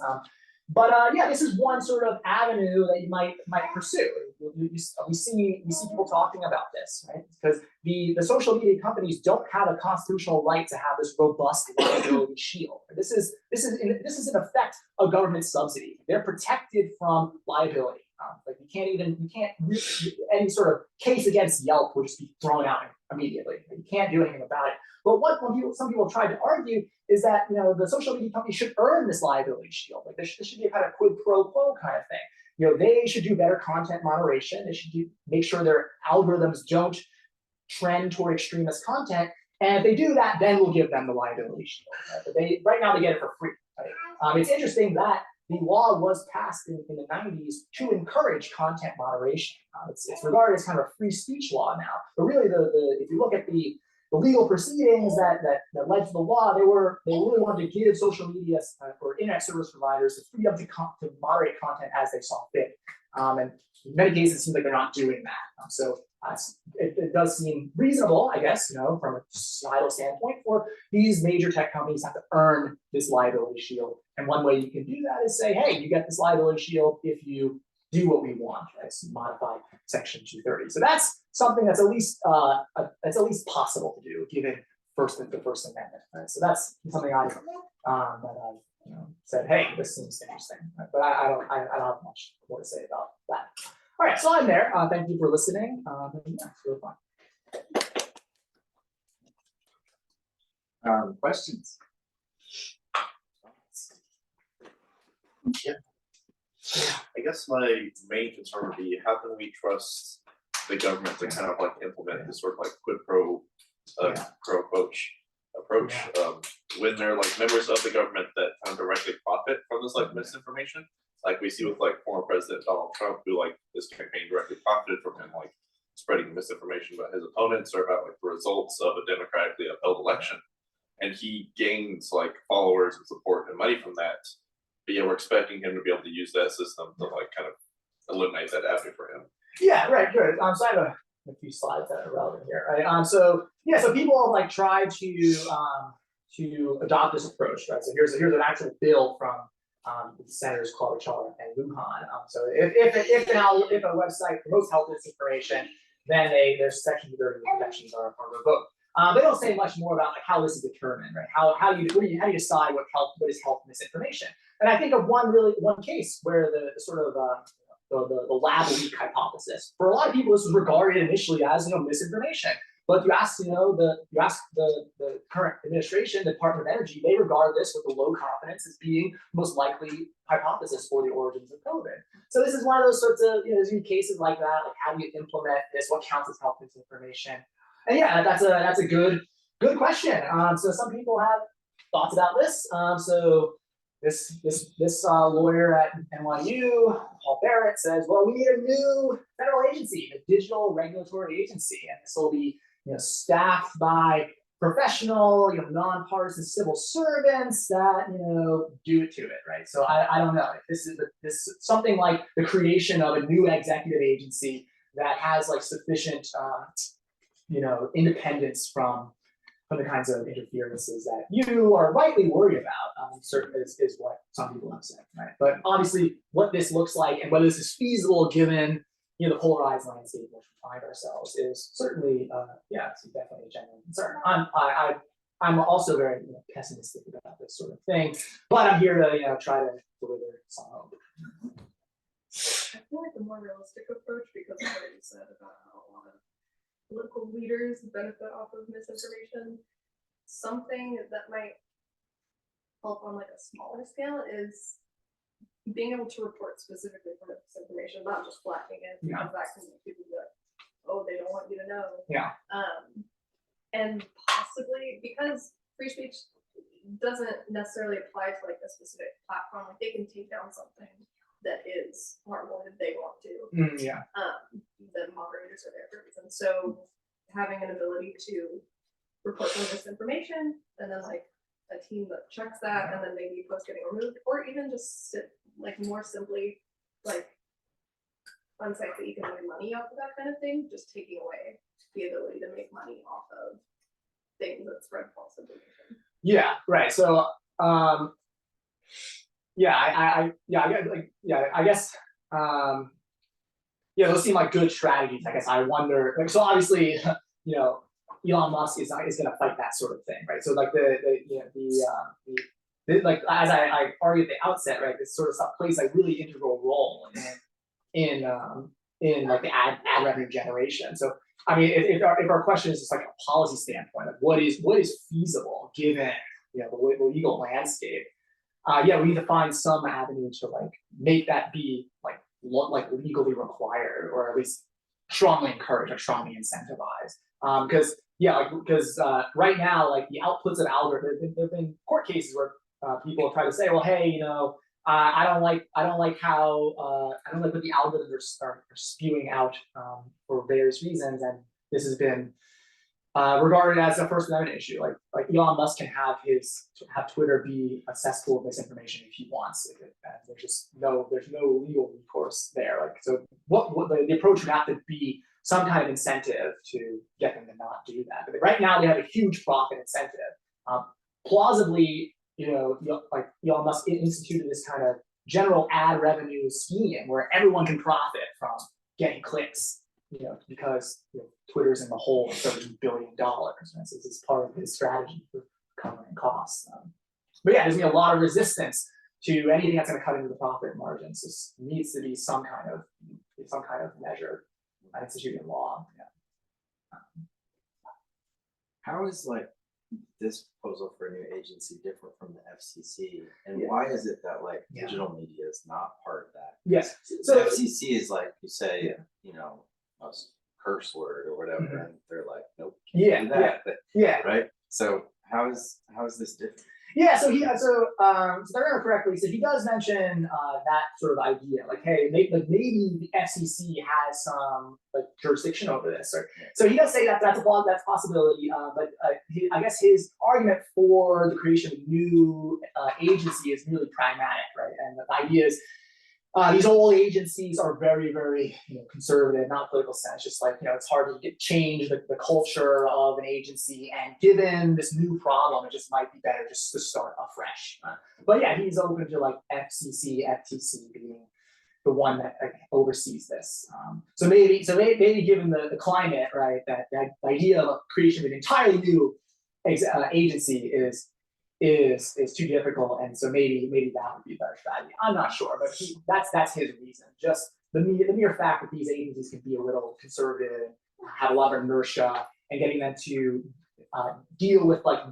But yeah, this is one sort of avenue that you might pursue. We see people talking about this, right? Because the social media companies don't have a constitutional right to have this robust liability shield. This is in effect a government subsidy. They're protected from liability. Any sort of case against Yelp will just be thrown out immediately. You can't do anything about it. But some people tried to argue is that the social media company should earn this liability shield. Like this should be a kind of quid pro quo kind of thing. they should do better content moderation. They should make sure their algorithms don't trend toward extremist content. And if they do that, then we'll give them the liability shield. Right? But right now they get it for free. Right? It's interesting that the law was passed in the 90s to encourage content moderation. It's regarded as kind of a free speech law now. But really, if you look at the legal proceedings that led to the law, they really wanted to give social media or internet service providers the freedom to moderate content as they saw fit. And in many cases, it seems like they're not doing that. It does seem reasonable, I guess, from a societal standpoint, for these major tech companies have to earn this liability shield. And one way you can do that is say, hey, you get this liability shield if you do what we want, right? So modify Section 230. So that's something that's at least possible to do, given the First Amendment. Right? So that's something I said, hey, this seems interesting. Right? But I don't have much more to say about that. All right, so I'm there. Thank you for listening. It's really fun. Questions? Yeah. I guess my main concern would be, how can we trust the government to kind of like implement this sort of like quid pro approach when they're like members of the government that kind of directly profit from this like misinformation, like we see with like former President Donald Trump, who like this campaign directly profited from him like spreading misinformation about his opponents or about like the results of a democratically upheld election, and he gains like followers and support and money from that. But yeah, we're expecting him to be able to use that system to like kind of eliminate that avenue for him. Yeah, right, good. So I have a few slides that are relevant here, right? So people have like tried to adopt this approach, right? So here's an actual bill from the senators Klobuchar and Lujan. So if a website promotes health misinformation, then their Section 30 protections are revoked. They don't say much more about like how this is determined, right? How do you decide what is health misinformation? And I think of one case where the sort of the lab leak hypothesis. For a lot of people, this was regarded initially as misinformation. But you ask the current administration, the Department of Energy, they regard this with a low confidence as being the most likely hypothesis for the origins of COVID. So this is one of those sorts of there's cases like that. Like how do you implement this? What counts as health misinformation? And yeah, that's a good question. So some people have thoughts about this. So this lawyer at NYU, Paul Barrett, says, well, we need a new federal agency, the Digital Regulatory Agency, and this will be staffed by professional, nonpartisan civil servants that do it to it, right? So I don't know if this is something like the creation of a new executive agency that has like sufficient independence from the kinds of interferences that you are rightly worried about, certainly is what some people have said, right? But obviously, what this looks like and whether this is feasible given the polarized landscape in which we find ourselves is certainly, it's definitely a genuine concern. I'm also very pessimistic about this sort of thing, but I'm here to try to deliver some hope. I feel like the more realistic approach, because of what you said about how a lot of political leaders benefit off of misinformation, something that might help on like a smaller scale is being able to report specifically from misinformation, not just flagging it, because that can make people be like, oh, they don't want you to know. Yeah. And possibly because free speech doesn't necessarily apply to like a specific platform, like they can take down something that is harmful if they want to. The moderators are there for a reason. So having an ability to report some misinformation and then like a team that checks that and then maybe posts getting removed, or even just more simply like on sites that you can make money off of that kind of thing, just taking away the ability to make money off of things that spread false information. Yeah, right. So I guess those seem like good strategies. I guess I wonder. So obviously, Elon Musk is going to fight that sort of thing, right? So like like as I argued at the outset, right? This sort of stuff plays a really integral role in like the ad revenue generation. So I mean, if our question is just like a policy standpoint, like what is feasible given the legal landscape, we need to find some avenue to like make that be like legally required, or at least strongly encouraged or strongly incentivized. Because right now, like the outputs of algorithms, there've been court cases where people try to say, well, hey, I don't like what the algorithms are spewing out for various reasons, and this has been regarded as a First Amendment issue. Like Elon Musk can have Twitter be a cesspool of misinformation if he wants. There's no legal recourse there. Like, so what the approach would have to be some kind of incentive to get them to not do that. But right now they have a huge profit incentive. Plausibly, like Elon Musk instituted this kind of general ad revenue scheme where everyone can profit from getting clicks, because Twitter's in the hole of $30 billion. And so this is part of his strategy for covering costs. But yeah, there's gonna be a lot of resistance to anything that's gonna cut into the profit margins. This needs to be some kind of measure instituted in law. Yeah. How is like this proposal for a new agency different from the FCC, and Yeah. why is it that like Yeah. digital media is not part of that? Yes. The So FCC is like you say, Yeah. a curse word or whatever, Mhm. and they're like, nope, Yeah, can't do that. But, yeah. right. So how is this different? Yeah, so if I remember correctly, so he does mention that sort of idea, like, hey, maybe the FCC has some like jurisdiction over this, or so he does say that's a possibility. But I guess his argument for the creation of a new agency is really pragmatic, right? And the idea is these old agencies are very, very conservative, not political sense. Just like it's hard to change the culture of an agency, and given this new problem, it just might be better just to start afresh. But yeah, he's open to like FTC being the one that oversees this. So maybe given the climate, right, that idea of creation of an entirely new agency is too difficult, and so maybe that would be a better strategy. I'm not sure, but that's his reason. Just the mere fact that these agencies can be a little conservative, have a lot of inertia, and getting them to deal with like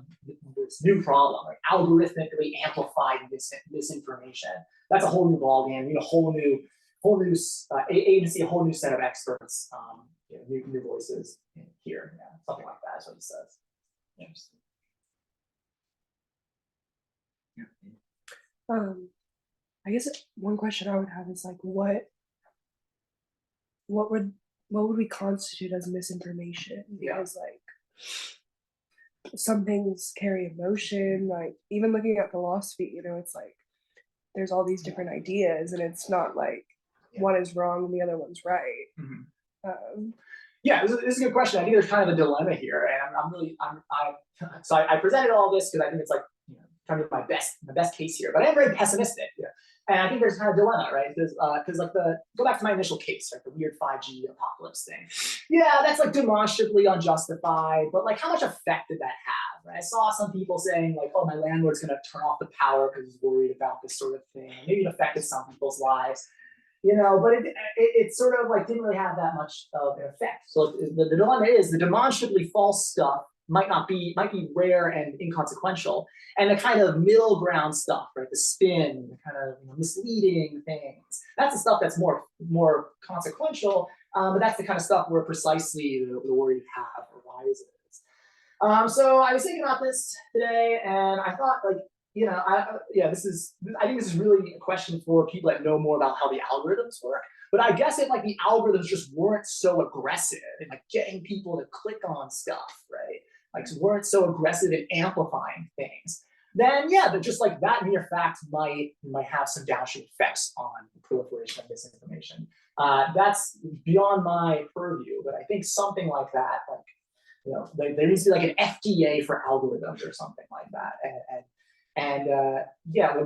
this new problem, like algorithmically amplified misinformation. That's a whole new ballgame. You need a whole new agency, a whole new set of experts, new voices here. Yeah, something like that is what he says. Interesting. I guess one question I would have is like, what would we constitute as misinformation? Because like some things carry emotion, like even looking at philosophy, it's like there's all these different ideas, and it's not like one is wrong and the other one's right. Mm-hmm. Yeah, this is a good question. I think there's kind of a dilemma here, and I presented all this because I think it's like trying to do my best case here, but I am very pessimistic. And I think there's kind of a dilemma, right? Because like go back to my initial case, right? The weird 5G apocalypse thing. Yeah, that's like demonstrably unjustified, but like how much effect did that have? Right? I saw some people saying like, oh, my landlord's gonna turn off the power because he's worried about this sort of thing. Maybe it affected some people's lives. But it sort of like didn't really have that much of an effect. So the dilemma is the demonstrably false stuff might be rare and inconsequential, and the kind of middle ground stuff, right? The spin, the kind of misleading things. That's the stuff that's more consequential, but that's the kind of stuff where precisely the worry you have arises. So I was thinking about this today, and I thought like. I think this is really a question for people that know more about how the algorithms work. But I guess if like the algorithms just weren't so aggressive in like getting people to click on stuff, right? Like weren't so aggressive in amplifying things, then yeah, but just like that mere fact might have some downstream effects on the proliferation of misinformation. That's beyond my purview, but I think something like that, like there needs to be like an FDA for algorithms or something like that, like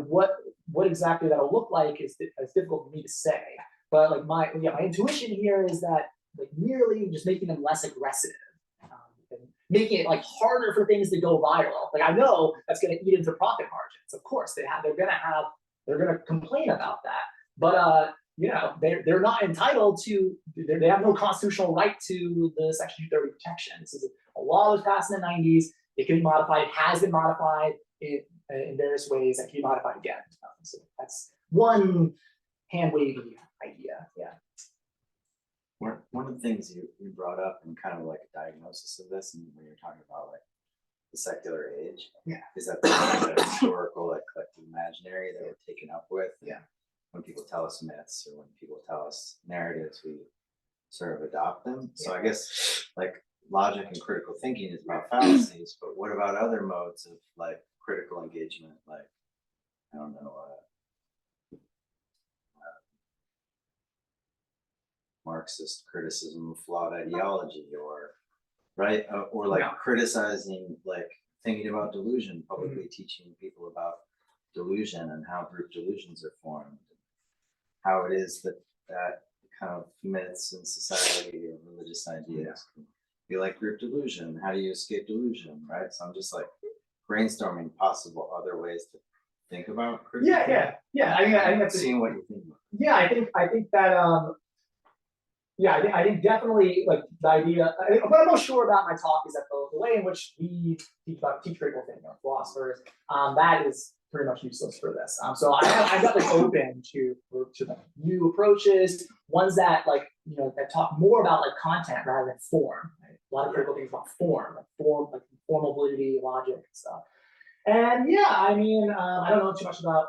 what exactly that'll look like is difficult for me to say. But like my intuition here is that like merely just making them less aggressive, and making it like harder for things to go viral. Like I know that's going to eat into profit margins. Of course, they're going to complain about that. But they're not entitled to. They have no constitutional right to the Section 230 protection. This is a law that was passed in the 90s. It can be modified. It has been modified in various ways, and can be modified again. So that's one hand wavy idea. Yeah. One of the things you brought up and kind of like a diagnosis of this, and when you're talking about like the secular age, is that there's a historical like collective imaginary that we're taken up with. Yeah. When people tell us myths or when people tell us narratives, we sort of adopt them. So I guess like logic and critical thinking is about fallacies, but what about other modes of like critical engagement, like I don't know, Marxist criticism of flawed ideology, or right, or like criticizing, like thinking about delusion, publicly teaching people about delusion and how group delusions are formed, how it is that kind of myths in society or religious ideas can be like group delusion. How do you escape delusion, right? So I'm just like brainstorming possible other ways to think about critical thinking. I think that's seeing what you think about. Yeah, I think that I think definitely like the idea. What I'm most sure about my talk is that the way in which we teach critical thinking, philosophers, that is pretty much useless for this. So I'm definitely open to like new approaches, ones that like that talk more about like content rather than form. Right? A lot of critical things about form, like formal validity, logic, and stuff. And I mean, I don't know too much about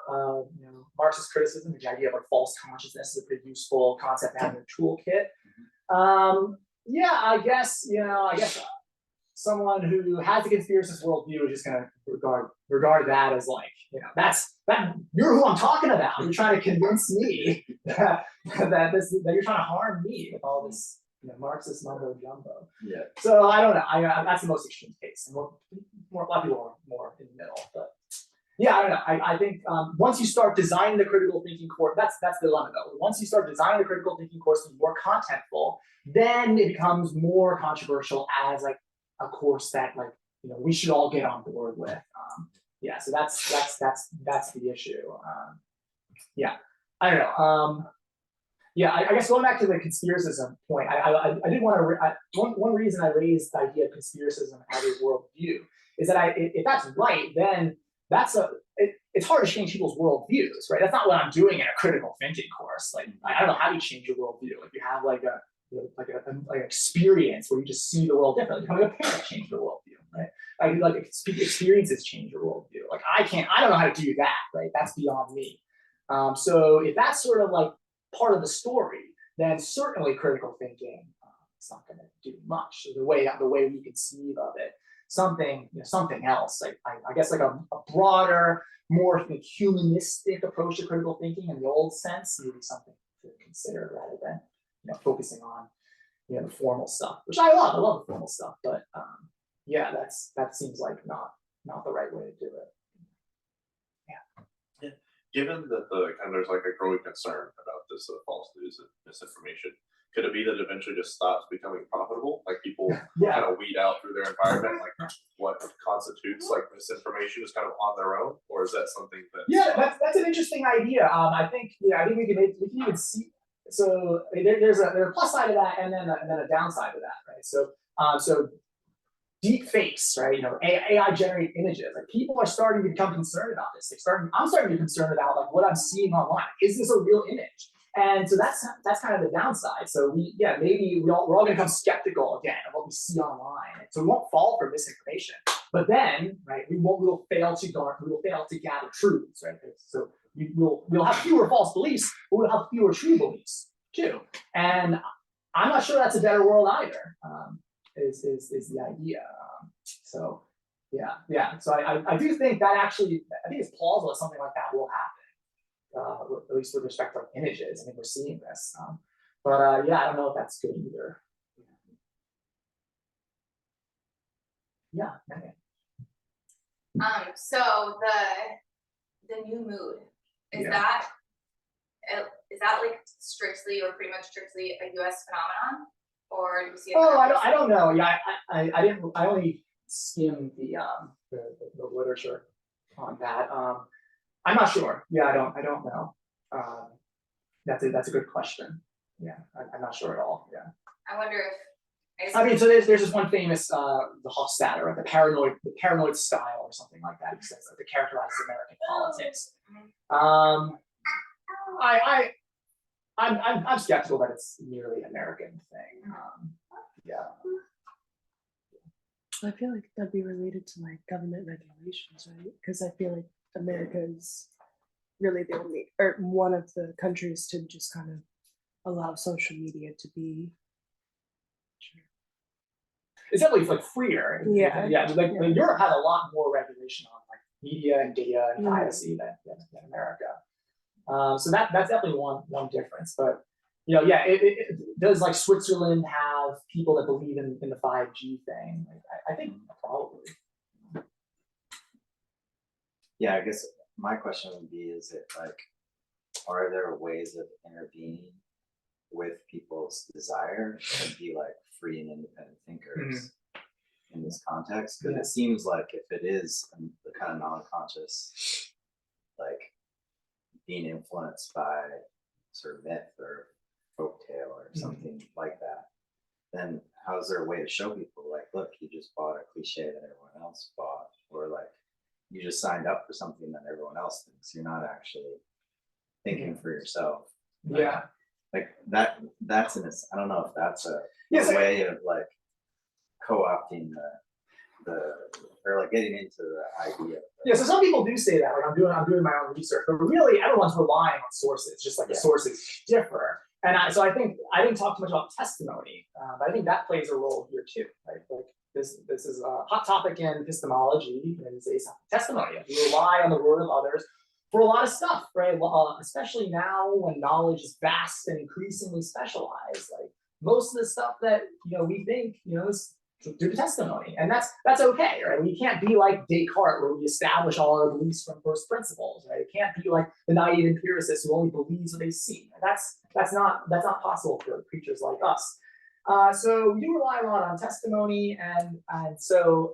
Marxist criticism. The idea of like false consciousness is a pretty useful concept to have in a toolkit. I guess someone who has a conspiracist worldview is just going to regard that as like you're who I'm talking about. You're trying to convince me that you're trying to harm me with all this Marxist mumbo jumbo. Yeah. So I don't know. That's the most extreme case, and a lot of people are more in the middle. But I don't know. I think once you start designing the critical thinking course, that's the dilemma though. Once you start designing the critical thinking course to be more contentful, then it becomes more controversial as like a course that like we should all get on board with. So that's the issue. I don't know. I guess going back to the conspiracism point, I did want to. One reason I raised the idea of conspiracism as a worldview is that if that's right, then it's hard to change people's worldviews, right? That's not what I'm doing in a critical thinking course. Like I don't know how you change your worldview. Like you have like an experience where you just see the world differently. Becoming a parent changed your worldview, right? Like experiences change your worldview. Like I don't know how to do that, right? That's beyond me. So if that's sort of like part of the story, then certainly critical thinking it's not going to do much. The way we conceive of it, something else. Like I guess like a broader, more humanistic approach to critical thinking in the old sense, maybe something to consider rather than focusing on the formal stuff, which I love. I love the formal stuff, but that seems like not the right way to do it. Given that there's like a growing concern about this false news and misinformation, could it be that eventually just stops becoming profitable? Like people kind of weed out through their environment, like what constitutes like misinformation is kind of on their own, or is that something that? That's an interesting idea. I think we can even see. So there's a plus side of that, and then a downside of that, right? So deep fakes, right? AI generated images. Like people are starting to become concerned about this. I'm starting to be concerned about like what I'm seeing online. Is this a real image? And so that's kind of the downside. So maybe we're all going to become skeptical again of what we see online. So we won't fall for misinformation. But then, right, we will fail to gather truths, right? So we'll have fewer false beliefs, but we'll have fewer true beliefs too. And I'm not sure that's a better world either. Is the idea. So I do think that actually, I think it's plausible that something like that will happen, at least with respect to like images. I mean, we're seeing this, but I don't know if that's good either. So the new mood is that like strictly or pretty much strictly a US phenomenon? Or do you see it? I don't know. Yeah, I only skimmed the literature on that. I'm not sure. Yeah, I don't know. That's a good question. Yeah, I'm not sure at all. Yeah. I wonder if. I mean, so there's this one famous the Hofstadter, right? The paranoid style or something like that. He says to characterize American politics. I'm skeptical that it's merely an American thing. Yeah. I feel like that'd be related to like government regulations, right? Because I feel like America is really the only or one of the countries to just kind of allow social media to be. It's definitely like freer. Yeah. Like Yeah. Europe had a lot more regulation on like media and data and Mhm. privacy than America. So that's definitely one difference. But you know, yeah, it does like Switzerland have people that believe in the 5G thing? Like, I think probably. Yeah, I guess my question would be, is it like, are there ways of intervening with people's desire to be like free and independent thinkers in this context? Because Yeah. it seems like if it is the kind of non-conscious, like being influenced by sort of myth or folktale or something like that, then how's there a way to show people like, look, you just bought a cliche that everyone else bought, or like you just signed up for something that everyone else thinks. You're not actually thinking for yourself. Yeah. Like that's I don't know if that's a way of like co-opting the or like getting into the idea. Yeah, so some people do say that, like I'm doing my own research, but really everyone's relying on sources, just like the sources differ. And so I didn't talk too much about testimony, but I think that plays a role here too. Right? Like this is a hot topic in epistemology, and it's testimony. You rely on the word of others for a lot of stuff, right? Especially now when knowledge is vast and increasingly specialized. Like most of the stuff that we think is through testimony, and that's okay, right? We can't be like Descartes, where we establish all our beliefs from first principles, right? It can't be like the naive empiricist who only believes what they see. That's not possible for creatures like us. So we do rely a lot on testimony, and so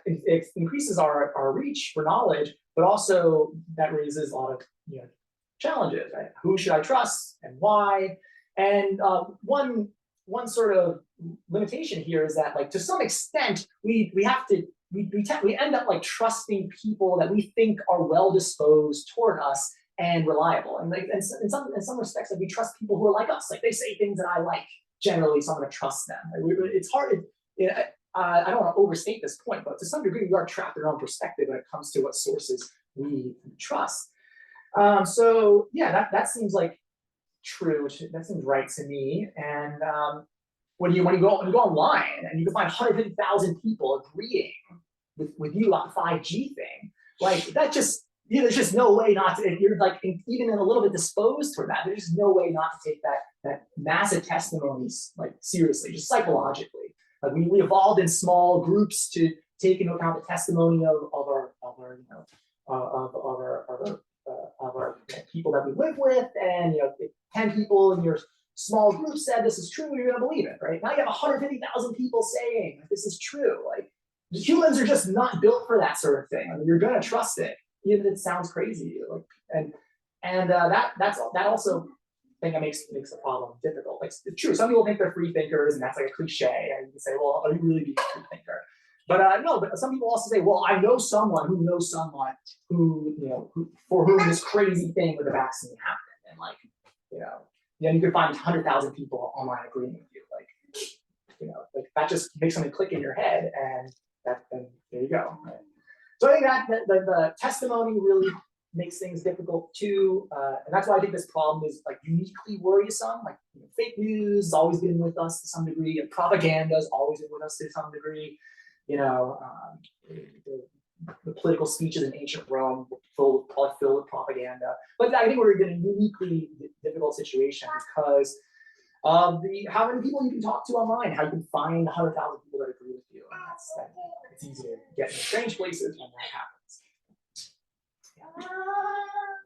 it increases our reach for knowledge, but also that raises a lot of challenges, right? Who should I trust and why? And one sort of limitation here is that, like, to some extent, we end up like trusting people that we think are well disposed toward us and reliable, and like in some respects, like we trust people who are like us, like they say things that I like. Generally, so I'm going to trust them. It's hard. I don't want to overstate this point, but to some degree, we are trapped in our own perspective when it comes to what sources we trust. So yeah, that seems like true. That seems right to me. And when you go online and you can find 150,000 people agreeing with you on the 5G thing, like that just there's just no way not to. If you're like even a little bit disposed toward that, there's just no way not to take that massive testimonies like seriously, just psychologically. Like we evolved in small groups to take into account the testimony of our people that we live with, and if 10 people in your small group said this is true, you're gonna believe it, right? Now you have 150,000 people saying this is true. Like humans are just not built for that sort of thing. I mean, you're gonna trust it, even if it sounds crazy. Like that also thing that makes the problem difficult. Like it's true, some people think they're free thinkers, and that's like a cliche. And you can say, well, are you really being a free thinker? But no, but some people also say, well, I know someone who knows someone who for whom this crazy thing with the vaccine happened, and like you could find 100,000 people online agreeing with you, like that just makes something click in your head, and then there you go. Right? So I think that the testimony really makes things difficult too, and that's why I think this problem is like uniquely worrisome. Like fake news has always been with us to some degree, and propaganda has always been with us to some degree. The political speeches in ancient Rome were probably filled with propaganda. But I think we're in a uniquely difficult situation because of how many people you can talk to online, how you can find 100,000 people that agree with you, and it's easy to get in strange places when that happens.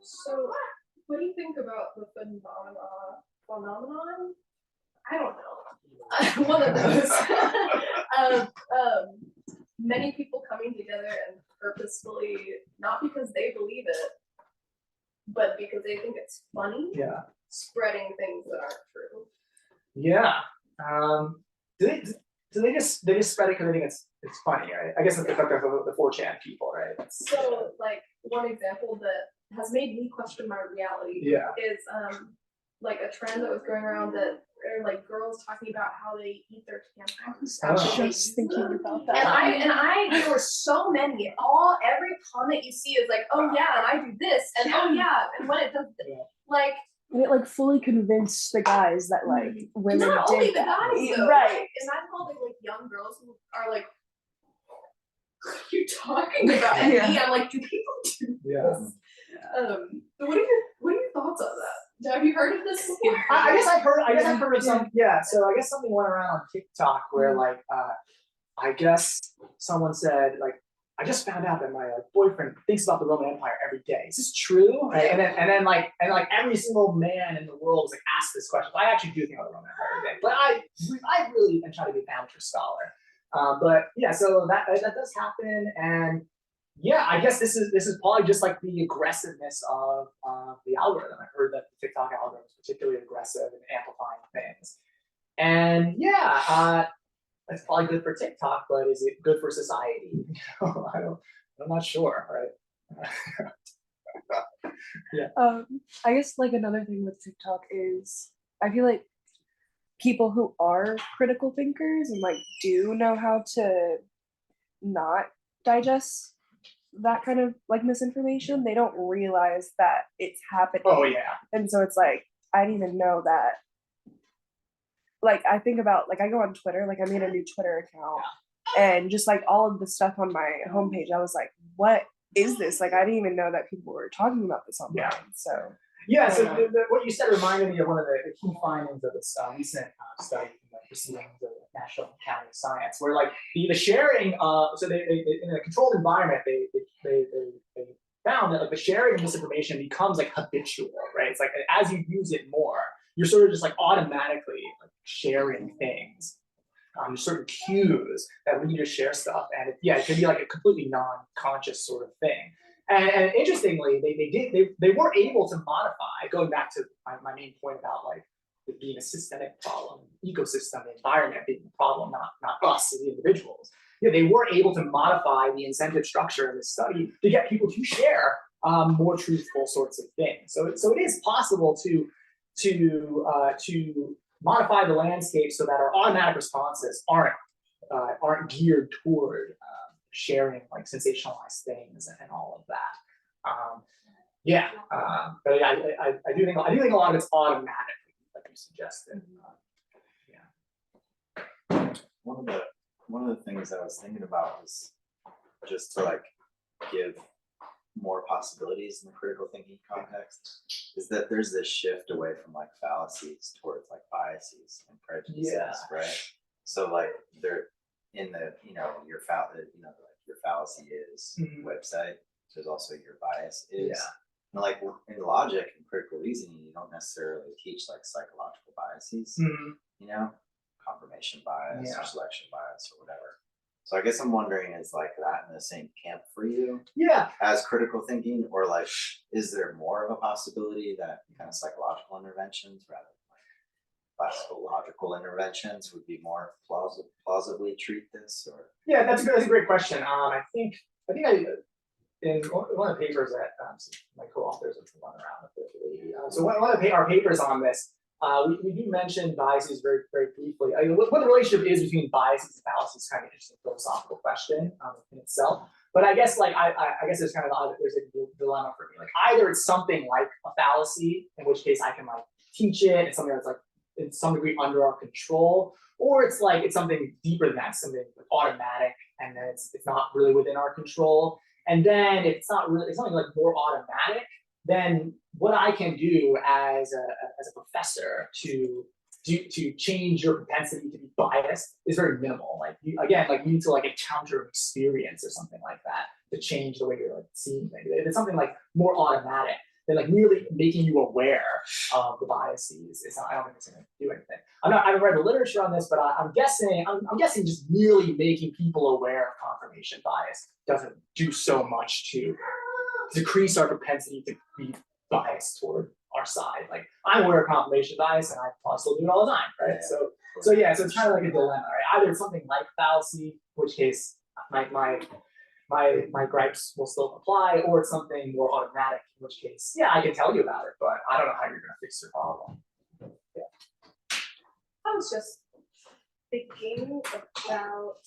So, what do you think about the phenomenon? I don't know. One of those. Many people coming together and purposefully, not because they believe it, but because they think it's funny, spreading things that aren't true. Yeah. Do they just spread it because they think it's funny, right? I guess it's the 4chan people, right? So, like one example that has made me question my reality is like a trend that was going around that are like girls talking about how they eat their tampons. I was Oh. just thinking about that. There were so many. Every comment you see is like, oh yeah, and I do this, and oh yeah, and when it does, Yeah. like And it like fully convinced the guys that like women not did only the that. guys though, Right. like, and I've called like young girls who are like, what are you talking about? And me, I'm like, do people do Yeah. this? So what are your thoughts on that? Have you heard of this? I guess I've heard of some, yeah, so I guess something went around on TikTok where like, I guess someone said like, I just found out that my boyfriend thinks about the Roman Empire every day. Is this true? Right? And then like every single man in the world is like asked this question. I actually do think about the Roman Empire every day, but I really am trying to be an amateur scholar. But yeah, so that does happen, and yeah, I guess this is probably just like the aggressiveness of the algorithm. I've heard that the TikTok algorithm is particularly aggressive in amplifying things, and yeah, it's probably good for TikTok, but is it good for society? You know, I'm not sure, right? Yeah. I guess like another thing with TikTok is I feel like people who are critical thinkers and like do know how to not digest that kind of like misinformation, they don't realize that it's happening. Oh yeah. And so it's like I didn't even know that. Like I think about like I go on Twitter, like I made a new Twitter account, and just like all of the stuff on my homepage, I was like, what is this? Like I didn't even know that people were talking about this online. So Yeah, so what you said reminded me of one of the key findings of this recent study from the proceedings of the National Academy of Science, where like the sharing, so they in a controlled environment, they found that like the sharing of misinformation becomes like habitual, right? It's like as you use it more, you're sort of just like automatically like sharing things. There's certain cues that lead you to share stuff, and it can be like a completely non-conscious sort of thing. And interestingly, they were able to modify, going back to my main point about like it being a systemic problem, ecosystem, the environment being the problem, not us as the individuals. Yeah, they were able to modify the incentive structure in this study to get people to share more truthful sorts of things. So it is possible to modify the landscape so that our automatic responses aren't geared toward sharing like sensationalized things and all of that. But I do think a lot of it's automatic, like you suggested. One of the things I was thinking about was just to like give more possibilities in the critical thinking context, is that there's this shift away from like fallacies towards like biases and prejudices, right? So like they're in the your fallacy is website. There's also your bias is. Yeah. And like in logic and critical reasoning, you don't necessarily teach like psychological biases. Confirmation bias or selection bias or whatever. So I guess I'm wondering, is like that in the same camp for you? Yeah. As critical thinking, or like, is there more of a possibility that kind of psychological interventions rather than like classical logical interventions would be more plausibly treat this? Or Yeah, that's a great question. I think in one of the papers that my co-authors have run around with so one of our papers on this, we do mention biases very, very briefly. What the relationship is between biases and fallacies is kind of an interesting philosophical question in itself. But I guess like I guess there's a dilemma for me. Like either it's something like a fallacy, in which case I can like teach it, it's something that's like in some degree under our control, or it's something deeper than that, something like automatic, and then it's not really within our control. And then if it's something like more automatic, then what I can do as a professor to change your propensity to be biased is very minimal. Like you need to like encounter an experience or something like that to change the way you're like seeing things. If it's something like more automatic, then like really making you aware of the biases is not, I don't think it's going to do anything. I haven't read the literature on this, but I'm guessing just merely making people aware of confirmation bias doesn't do so much to decrease our propensity to be biased toward our side. Like I'm aware of confirmation bias, and I probably still do it all the time, right? So it's kind of like a dilemma, right? Either it's something like fallacy, in which case my gripes will still apply, or it's something more automatic, in which case, yeah, I can tell you about it, but I don't know how you're going to fix your problem. I was just thinking about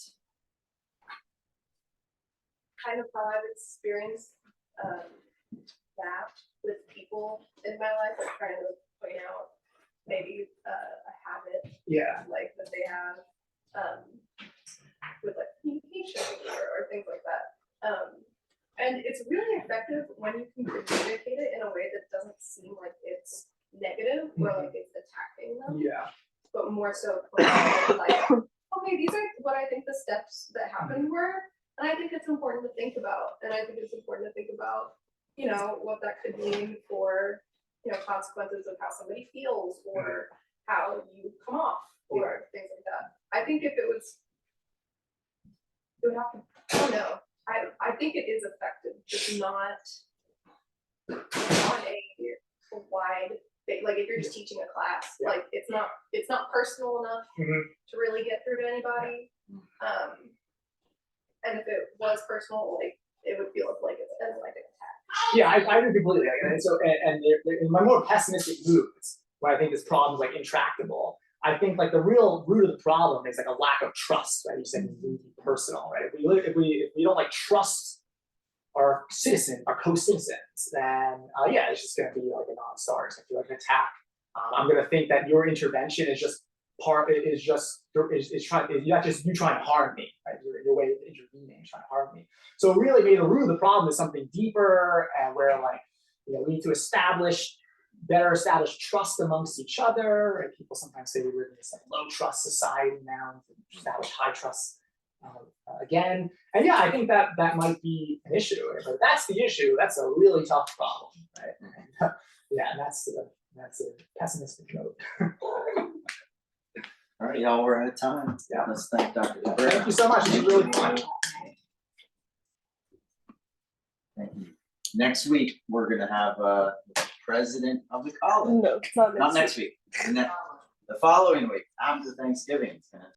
kind of how I've experienced that with people in my life, like trying to point out maybe a habit Yeah. like that they have with like communication or things like that. And it's really effective when you can communicate it in a way that doesn't seem like it's negative or like it's attacking them, Yeah. but more so like, okay, these are what I think the steps that happened were, and I think it's important to think about, and I think it's important to think about, you know, what that could mean for, you know, consequences of how somebody feels or how you come off or things like that. I think if it was, it would have to, I don't know. I think it is effective, just not on a wide, like if you're just teaching a class, like it's not personal enough to really get through to anybody. And if it was personal, like it would feel like it's as like an attack. Yeah, I agree completely. And so, in my more pessimistic moods, where I think this problem is like intractable, I think like the real root of the problem is like a lack of trust, right? You said it needs to be personal, right? If we don't like trust our co-citizens, then yeah, it's just gonna be like a non-starter. It's gonna feel like an attack. I'm gonna think that your intervention is just you trying to harm me, right? Your way of intervening is trying to harm me. So really, maybe the root of the problem is something deeper, and where like, you know, we need to better establish trust amongst each other. And people sometimes say we live in this like low trust society now, establish high trust again. And yeah, I think that might be an issue. But if that's the issue, that's a really tough problem, right? And, yeah, and that's a pessimistic note. All right, y'all, we're out of time. Yeah. Let's thank Dr. Cabrera. Thank you so much. This was really fun. Thank you. Next week, we're gonna have the president of the college. No, it's not Not next week. The following week, after Thanksgiving, it's gonna